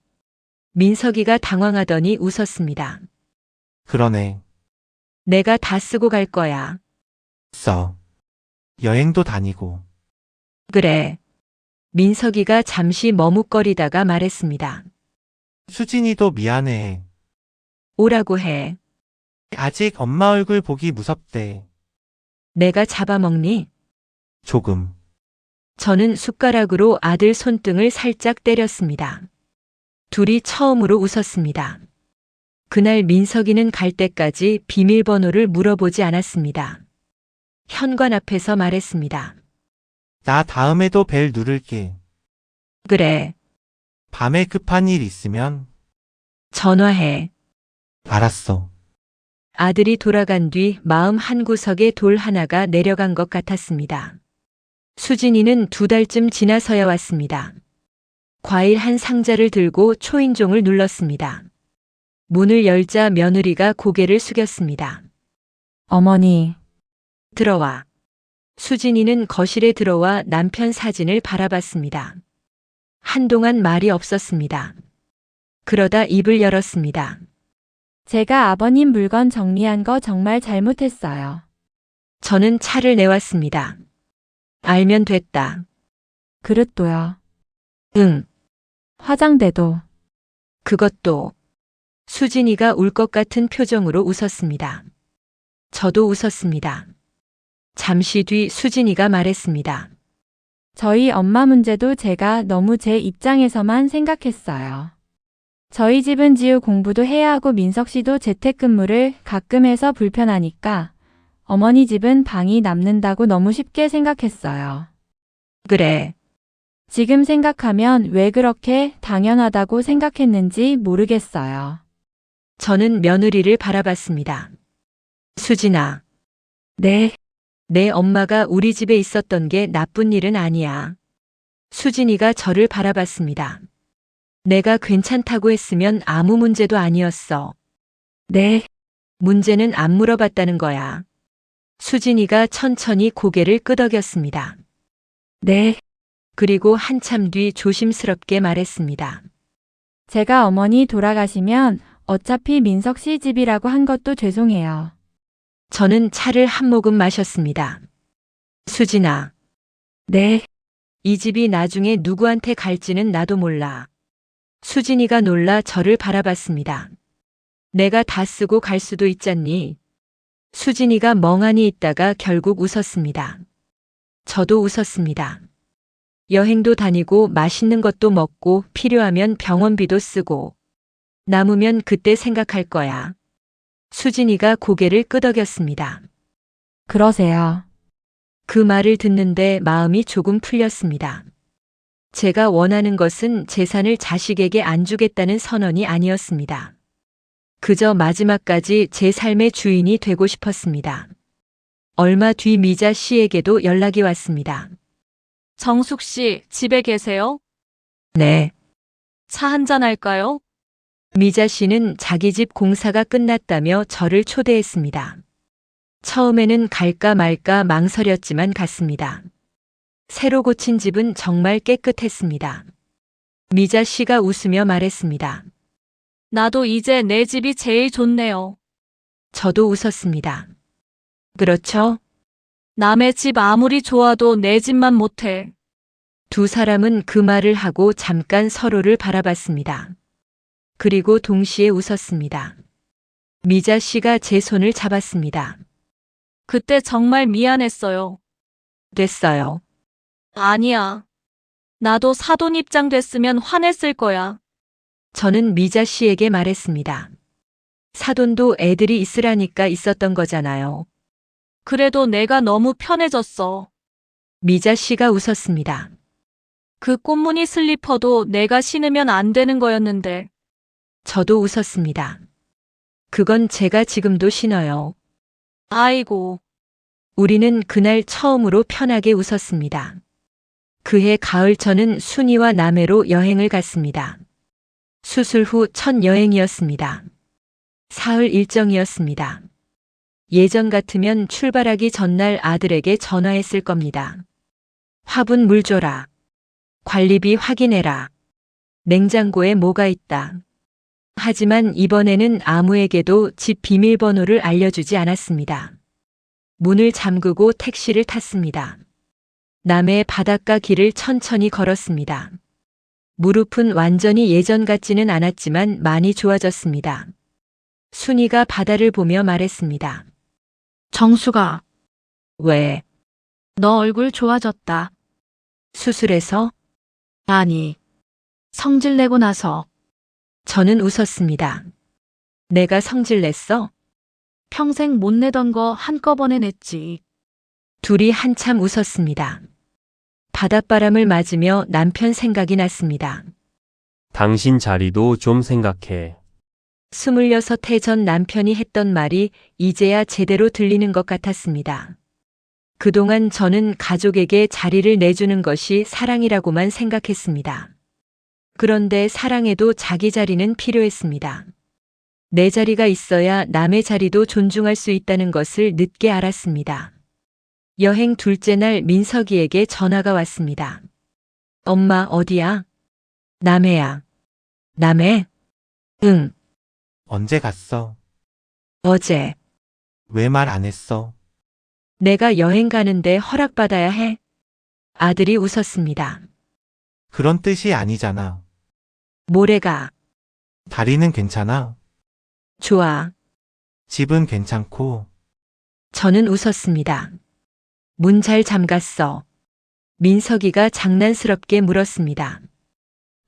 민석이가 당황하더니 웃었습니다. 그러네. 내가 다 쓰고 갈 거야. 써. 여행도 다니고. 그래. 민석이가 잠시 머뭇거리다가 말했습니다. 수진이도 미안해. 오라고 해. 아직 엄마 얼굴 보기 무섭대. 내가 잡아먹니? 조금. 저는 숟가락으로 아들 손등을 살짝 때렸습니다. 둘이 처음으로 웃었습니다. 그날 민석이는 갈 때까지 비밀번호를 물어보지 않았습니다. 현관 앞에서 말했습니다. 나 다음에도 벨 누를게. 그래. 밤에 급한 일 있으면 전화해. 알았어. 아들이 돌아간 뒤 마음 한구석에 돌 하나가 내려간 것 같았습니다. 수진이는 2달쯤 지나서야 왔습니다. 과일 한 상자를 들고 초인종을 눌렀습니다. 문을 열자 며느리가 고개를 숙였습니다. 어머니, 들어와. 수진이는 거실에 들어와 남편 사진을 바라봤습니다. 한동안 말이 없었습니다. 그러다 입을 열었습니다. 제가 아버님 물건 정리한 거 정말 잘못했어요. 저는 차를 내왔습니다. 알면 됐다. 그릇도요. 응, 화장대도. 그것도. 수진이가 울 것 같은 표정으로 웃었습니다. 저도 웃었습니다. 잠시 뒤 수진이가 말했습니다. 저희 엄마 문제도 제가 너무 제 입장에서만 생각했어요. 저희 집은 지우 공부도 해야 하고 민석 씨도 재택근무를 가끔 해서 불편하니까 어머니 집은 방이 남는다고 너무 쉽게 생각했어요. 그래. 지금 생각하면 왜 그렇게 당연하다고 생각했는지 모르겠어요. 저는 며느리를 바라봤습니다. 수진아. 네, 내 엄마가 우리 집에 있었던 게 나쁜 일은 아니야. 수진이가 저를 바라봤습니다. 내가 괜찮다고 했으면 아무 문제도 아니었어. 네, 문제는 안 물어봤다는 거야. 수진이가 천천히 고개를 끄덕였습니다. 네. 그리고 한참 뒤 조심스럽게 말했습니다. 제가 어머니 돌아가시면 어차피 민석 씨 집이라고 한 것도 죄송해요. 저는 차를 한 모금 마셨습니다. 수진아. 네, 이 집이 나중에 누구한테 갈지는 나도 몰라. 수진이가 놀라 저를 바라봤습니다. 내가 다 쓰고 갈 수도 있잖니. 수진이가 멍하니 있다가 결국 웃었습니다. 저도 웃었습니다. 여행도 다니고 맛있는 것도 먹고 필요하면 병원비도 쓰고 남으면 그때 생각할 거야. 수진이가 고개를 끄덕였습니다. 그러세요. 그 말을 듣는데 마음이 조금 풀렸습니다. 제가 원하는 것은 재산을 자식에게 안 주겠다는 선언이 아니었습니다. 그저 마지막까지 제 삶의 주인이 되고 싶었습니다. 얼마 뒤 미자 씨에게도 연락이 왔습니다. 정숙 씨, 집에 계세요? 네. 차 한잔 할까요? 미자 씨는 자기 집 공사가 끝났다며 저를 초대했습니다. 처음에는 갈까 말까 망설였지만 갔습니다. 새로 고친 집은 정말 깨끗했습니다. 미자 씨가 웃으며 말했습니다. 나도 이제 내 집이 제일 좋네요. 저도 웃었습니다. 그렇죠? 남의 집 아무리 좋아도 내 집만 못해. 두 사람은 그 말을 하고 잠깐 서로를 바라봤습니다. 그리고 동시에 웃었습니다. 미자 씨가 제 손을 잡았습니다. 그때 정말 미안했어요. 됐어요. 아니야. 나도 사돈 입장 됐으면 화냈을 거야. 저는 미자 씨에게 말했습니다. 사돈도 애들이 있으라니까 있었던 거잖아요. 그래도 내가 너무 편해졌어. 미자 씨가 웃었습니다. 그 꽃무늬 슬리퍼도 내가 신으면 안 되는 거였는데. 저도 웃었습니다. 그건 제가 지금도 신어요. 아이고. 우리는 그날 처음으로 편하게 웃었습니다. 그해 가을 저는 순이와 남해로 여행을 갔습니다. 수술 후 첫 여행이었습니다. 사흘 일정이었습니다. 예전 같으면 출발하기 전날 아들에게 전화했을 겁니다. 화분 물 줘라. 관리비 확인해라. 냉장고에 뭐가 있다. 하지만 이번에는 아무에게도 집 비밀번호를 알려주지 않았습니다. 문을 잠그고 택시를 탔습니다. 남해 바닷가 길을 천천히 걸었습니다. 무릎은 완전히 예전 같지는 않았지만 많이 좋아졌습니다. 순이가 바다를 보며 말했습니다. 정수가, 왜? 너 얼굴 좋아졌다. 수술해서? 아니, 성질 내고 나서 저는 웃었습니다. 내가 성질 냈어? 평생 못 내던 거 한꺼번에 냈지. 둘이 한참 웃었습니다. 바닷바람을 맞으며 남편 생각이 났습니다. 당신 자리도 좀 생각해. 26해 전 남편이 했던 말이 이제야 제대로 들리는 것 같았습니다. 그동안 저는 가족에게 자리를 내주는 것이 사랑이라고만 생각했습니다. 그런데 사랑에도 자기 자리는 필요했습니다. 내 자리가 있어야 남의 자리도 존중할 수 있다는 것을 늦게 알았습니다. 여행 둘째 날 민석이에게 전화가 왔습니다. 엄마 어디야? 남해야. 남해? 응. 언제 갔어? 어제. 왜 말 안 했어? 내가 여행 가는데 허락받아야 해? 아들이 웃었습니다. 그런 뜻이 아니잖아. 모레가. 다리는 괜찮아? 좋아. 집은 괜찮고. 저는 웃었습니다. 문 잘 잠갔어. 민석이가 장난스럽게 물었습니다.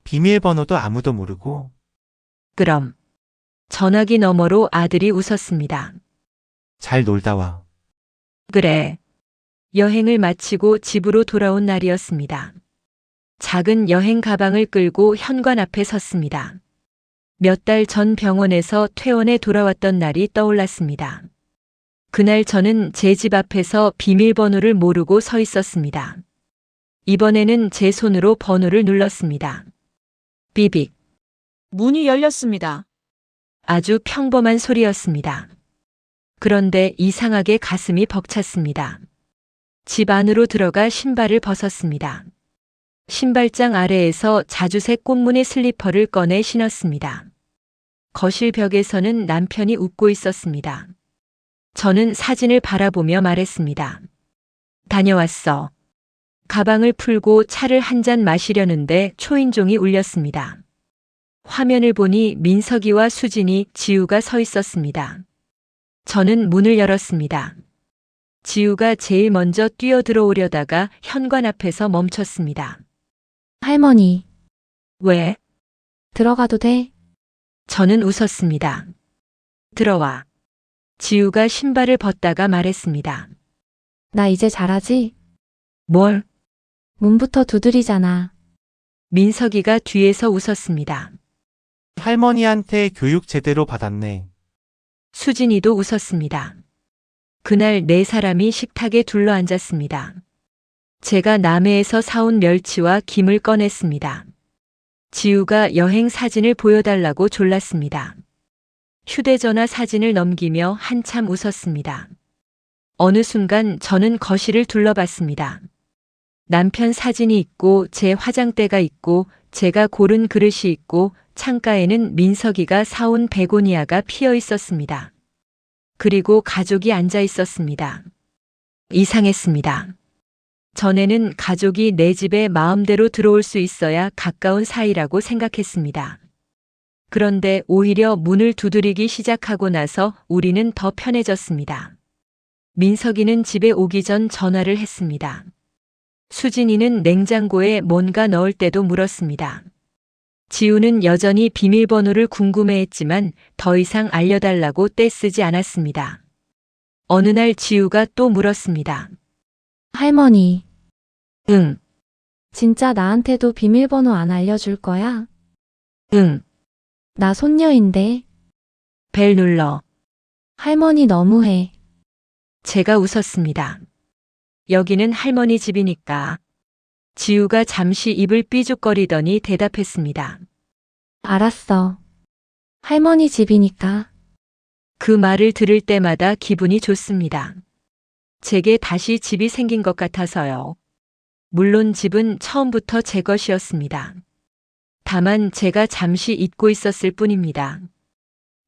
비밀번호도 아무도 모르고. 그럼. 전화기 너머로 아들이 웃었습니다. 잘 놀다 와. 그래. 여행을 마치고 집으로 돌아온 날이었습니다. 작은 여행 가방을 끌고 현관 앞에 섰습니다. 몇 달 전 병원에서 퇴원해 돌아왔던 날이 떠올랐습니다. 그날 저는 제 집 앞에서 비밀번호를 모르고 서 있었습니다. 이번에는 제 손으로 번호를 눌렀습니다. 비빅. 문이 열렸습니다. 아주 평범한 소리였습니다. 그런데 이상하게 가슴이 벅찼습니다. 집 안으로 들어가 신발을 벗었습니다. 신발장 아래에서 자주색 꽃무늬 슬리퍼를 꺼내 신었습니다. 거실 벽에서는 남편이 웃고 있었습니다. 저는 사진을 바라보며 말했습니다. 다녀왔어. 가방을 풀고 차를 한 잔 마시려는데 초인종이 울렸습니다. 화면을 보니 민석이와 수진이, 지우가 서 있었습니다. 저는 문을 열었습니다. 지우가 제일 먼저 뛰어들어오려다가 현관 앞에서 멈췄습니다. 할머니, 왜? 들어가도 돼? 저는 웃었습니다. 들어와. 지우가 신발을 벗다가 말했습니다. 나 이제 잘하지? 뭘? 문부터 두드리잖아. 민석이가 뒤에서 웃었습니다. 할머니한테 교육 제대로 받았네. 수진이도 웃었습니다. 그날 네 사람이 식탁에 둘러앉았습니다. 제가 남해에서 사온 멸치와 김을 꺼냈습니다. 지우가 여행 사진을 보여달라고 졸랐습니다. 휴대전화 사진을 넘기며 한참 웃었습니다. 어느 순간 저는 거실을 둘러봤습니다. 남편 사진이 있고 제 화장대가 있고 제가 고른 그릇이 있고 창가에는 민석이가 사온 베고니아가 피어 있었습니다. 그리고 가족이 앉아 있었습니다. 이상했습니다. 전에는 가족이 내 집에 마음대로 들어올 수 있어야 가까운 사이라고 생각했습니다. 그런데 오히려 문을 두드리기 시작하고 나서 우리는 더 편해졌습니다. 민석이는 집에 오기 전 전화를 했습니다. 수진이는 냉장고에 뭔가 넣을 때도 물었습니다. 지우는 여전히 비밀번호를 궁금해했지만 더 이상 알려달라고 떼쓰지 않았습니다. 어느 날 지우가 또 물었습니다. 할머니, 응, 진짜 나한테도 비밀번호 안 알려줄 거야? 응, 나 손녀인데. 벨 눌러. 할머니 너무해. 제가 웃었습니다. 여기는 할머니 집이니까. 지우가 잠시 입을 삐죽거리더니 대답했습니다. 알았어. 할머니 집이니까. 그 말을 들을 때마다 기분이 좋습니다. 제게 다시 집이 생긴 것 같아서요. 물론 집은 처음부터 제 것이었습니다. 다만 제가 잠시 잊고 있었을 뿐입니다.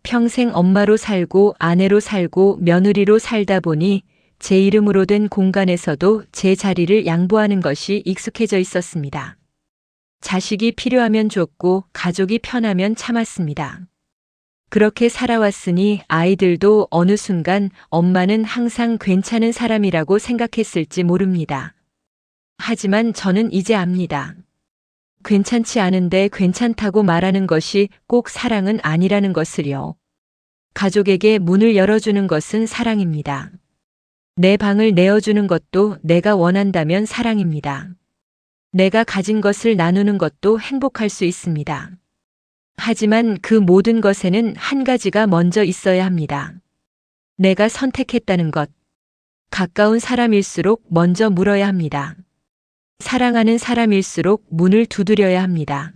평생 엄마로 살고 아내로 살고 며느리로 살다 보니 제 이름으로 된 공간에서도 제 자리를 양보하는 것이 익숙해져 있었습니다. 자식이 필요하면 줬고 가족이 편하면 참았습니다. 그렇게 살아왔으니 아이들도 어느 순간 엄마는 항상 괜찮은 사람이라고 생각했을지 모릅니다. 하지만 저는 이제 압니다. 괜찮지 않은데 괜찮다고 말하는 것이 꼭 사랑은 아니라는 것을요. 가족에게 문을 열어주는 것은 사랑입니다. 내 방을 내어주는 것도 내가 원한다면 사랑입니다. 내가 가진 것을 나누는 것도 행복할 수 있습니다. 하지만 그 모든 것에는 한 가지가 먼저 있어야 합니다. 내가 선택했다는 것. 가까운 사람일수록 먼저 물어야 합니다. 사랑하는 사람일수록 문을 두드려야 합니다.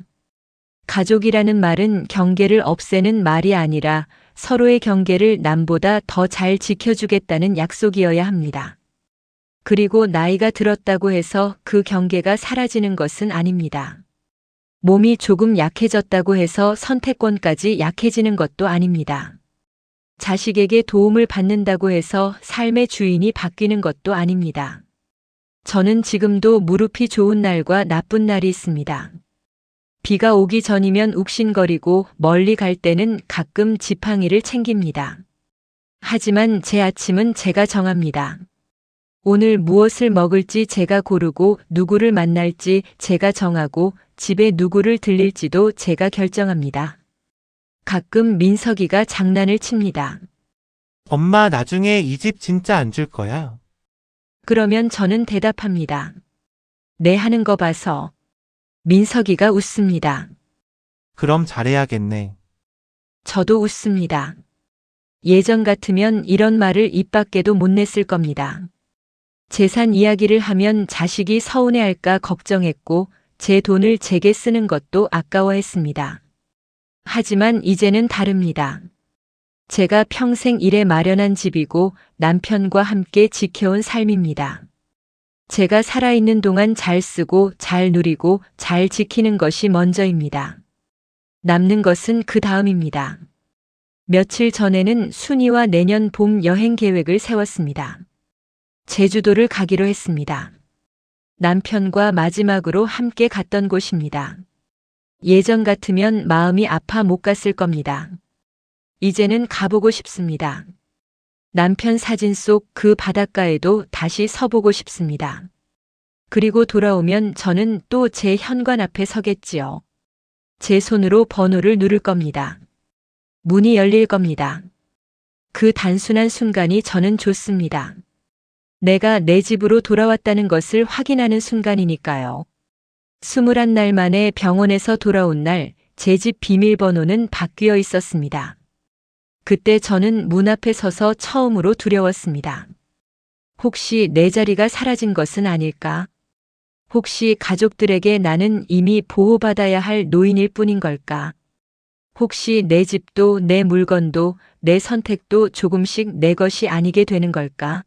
가족이라는 말은 경계를 없애는 말이 아니라 서로의 경계를 남보다 더 잘 지켜주겠다는 약속이어야 합니다. 그리고 나이가 들었다고 해서 그 경계가 사라지는 것은 아닙니다. 몸이 조금 약해졌다고 해서 선택권까지 약해지는 것도 아닙니다. 자식에게 도움을 받는다고 해서 삶의 주인이 바뀌는 것도 아닙니다. 저는 지금도 무릎이 좋은 날과 나쁜 날이 있습니다. 비가 오기 전이면 욱신거리고 멀리 갈 때는 가끔 지팡이를 챙깁니다. 하지만 제 아침은 제가 정합니다. 오늘 무엇을 먹을지 제가 고르고 누구를 만날지 제가 정하고 집에 누구를 들릴지도 제가 결정합니다. 가끔 민석이가 장난을 칩니다. 엄마 나중에 이 집 진짜 안 줄 거야. 그러면 저는 대답합니다. 네 하는 거 봐서. 민석이가 웃습니다. 그럼 잘해야겠네. 저도 웃습니다. 예전 같으면 이런 말을 입 밖에도 못 냈을 겁니다. 재산 이야기를 하면 자식이 서운해할까 걱정했고 제 돈을 제게 쓰는 것도 아까워했습니다. 하지만 이제는 다릅니다. 제가 평생 일해 마련한 집이고 남편과 함께 지켜온 삶입니다. 제가 살아있는 동안 잘 쓰고 잘 누리고 잘 지키는 것이 먼저입니다. 남는 것은 그 다음입니다. 며칠 전에는 순이와 내년 봄 여행 계획을 세웠습니다. 제주도를 가기로 했습니다. 남편과 마지막으로 함께 갔던 곳입니다. 예전 같으면 마음이 아파 못 갔을 겁니다. 이제는 가보고 싶습니다. 남편 사진 속 그 바닷가에도 다시 서보고 싶습니다. 그리고 돌아오면 저는 또 제 현관 앞에 서겠지요. 제 손으로 번호를 누를 겁니다. 문이 열릴 겁니다. 그 단순한 순간이 저는 좋습니다. 내가 내 집으로 돌아왔다는 것을 확인하는 순간이니까요. 21날 만에 병원에서 돌아온 날, 제 집 비밀번호는 바뀌어 있었습니다. 그때 저는 문 앞에 서서 처음으로 두려웠습니다. 혹시 내 자리가 사라진 것은 아닐까? 혹시 가족들에게 나는 이미 보호받아야 할 노인일 뿐인 걸까? 혹시 내 집도 내 물건도 내 선택도 조금씩 내 것이 아니게 되는 걸까?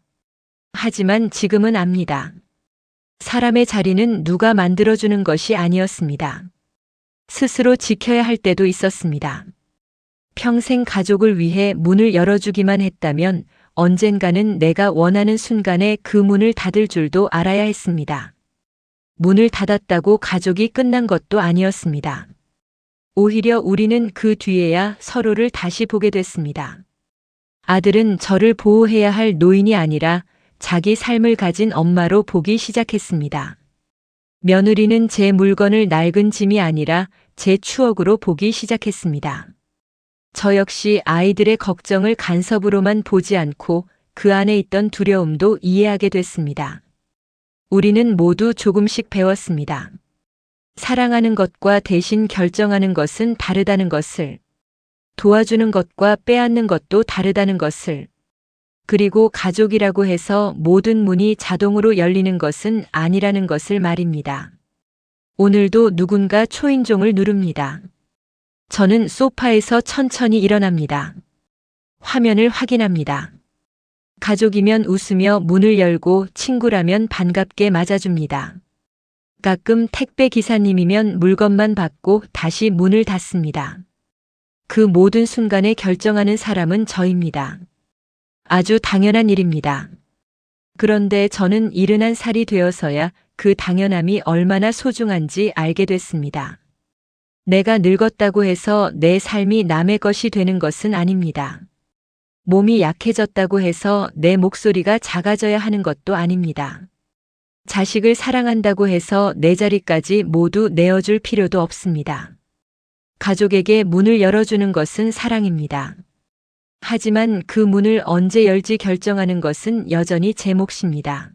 하지만 지금은 압니다. 사람의 자리는 누가 만들어주는 것이 아니었습니다. 스스로 지켜야 할 때도 있었습니다. 평생 가족을 위해 문을 열어주기만 했다면 언젠가는 내가 원하는 순간에 그 문을 닫을 줄도 알아야 했습니다. 문을 닫았다고 가족이 끝난 것도 아니었습니다. 오히려 우리는 그 뒤에야 서로를 다시 보게 됐습니다. 아들은 저를 보호해야 할 노인이 아니라 자기 삶을 가진 엄마로 보기 시작했습니다. 며느리는 제 물건을 낡은 짐이 아니라 제 추억으로 보기 시작했습니다. 저 역시 아이들의 걱정을 간섭으로만 보지 않고 그 안에 있던 두려움도 이해하게 됐습니다. 우리는 모두 조금씩 배웠습니다. 사랑하는 것과 대신 결정하는 것은 다르다는 것을, 도와주는 것과 빼앗는 것도 다르다는 것을, 그리고 가족이라고 해서 모든 문이 자동으로 열리는 것은 아니라는 것을 말입니다. 오늘도 누군가 초인종을 누릅니다. 저는 소파에서 천천히 일어납니다. 화면을 확인합니다. 가족이면 웃으며 문을 열고 친구라면 반갑게 맞아줍니다. 가끔 택배 기사님이면 물건만 받고 다시 문을 닫습니다. 그 모든 순간에 결정하는 사람은 저입니다. 아주 당연한 일입니다. 그런데 저는 71살이 되어서야 그 당연함이 얼마나 소중한지 알게 됐습니다. 내가 늙었다고 해서 내 삶이 남의 것이 되는 것은 아닙니다. 몸이 약해졌다고 해서 내 목소리가 작아져야 하는 것도 아닙니다. 자식을 사랑한다고 해서 내 자리까지 모두 내어줄 필요도 없습니다. 가족에게 문을 열어주는 것은 사랑입니다. 하지만 그 문을 언제 열지 결정하는 것은 여전히 제 몫입니다.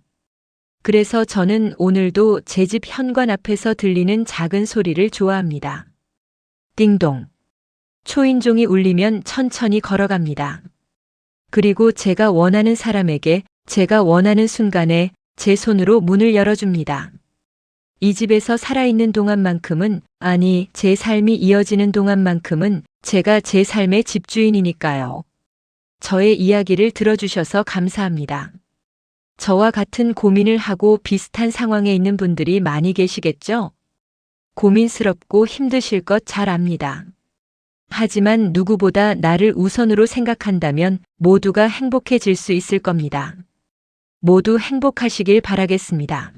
그래서 저는 오늘도 제 집 현관 앞에서 들리는 작은 소리를 좋아합니다. 띵동. 초인종이 울리면 천천히 걸어갑니다. 그리고 제가 원하는 사람에게 제가 원하는 순간에 제 손으로 문을 열어줍니다. 이 집에서 살아있는 동안만큼은, 아니, 제 삶이 이어지는 동안만큼은 제가 제 삶의 집주인이니까요. 저의 이야기를 들어주셔서 감사합니다. 저와 같은 고민을 하고 비슷한 상황에 있는 분들이 많이 계시겠죠? 고민스럽고 힘드실 것 잘 압니다. 하지만 누구보다 나를 우선으로 생각한다면 모두가 행복해질 수 있을 겁니다. 모두 행복하시길 바라겠습니다.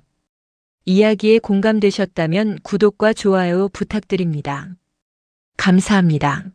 이야기에 공감되셨다면 구독과 좋아요 부탁드립니다. 감사합니다.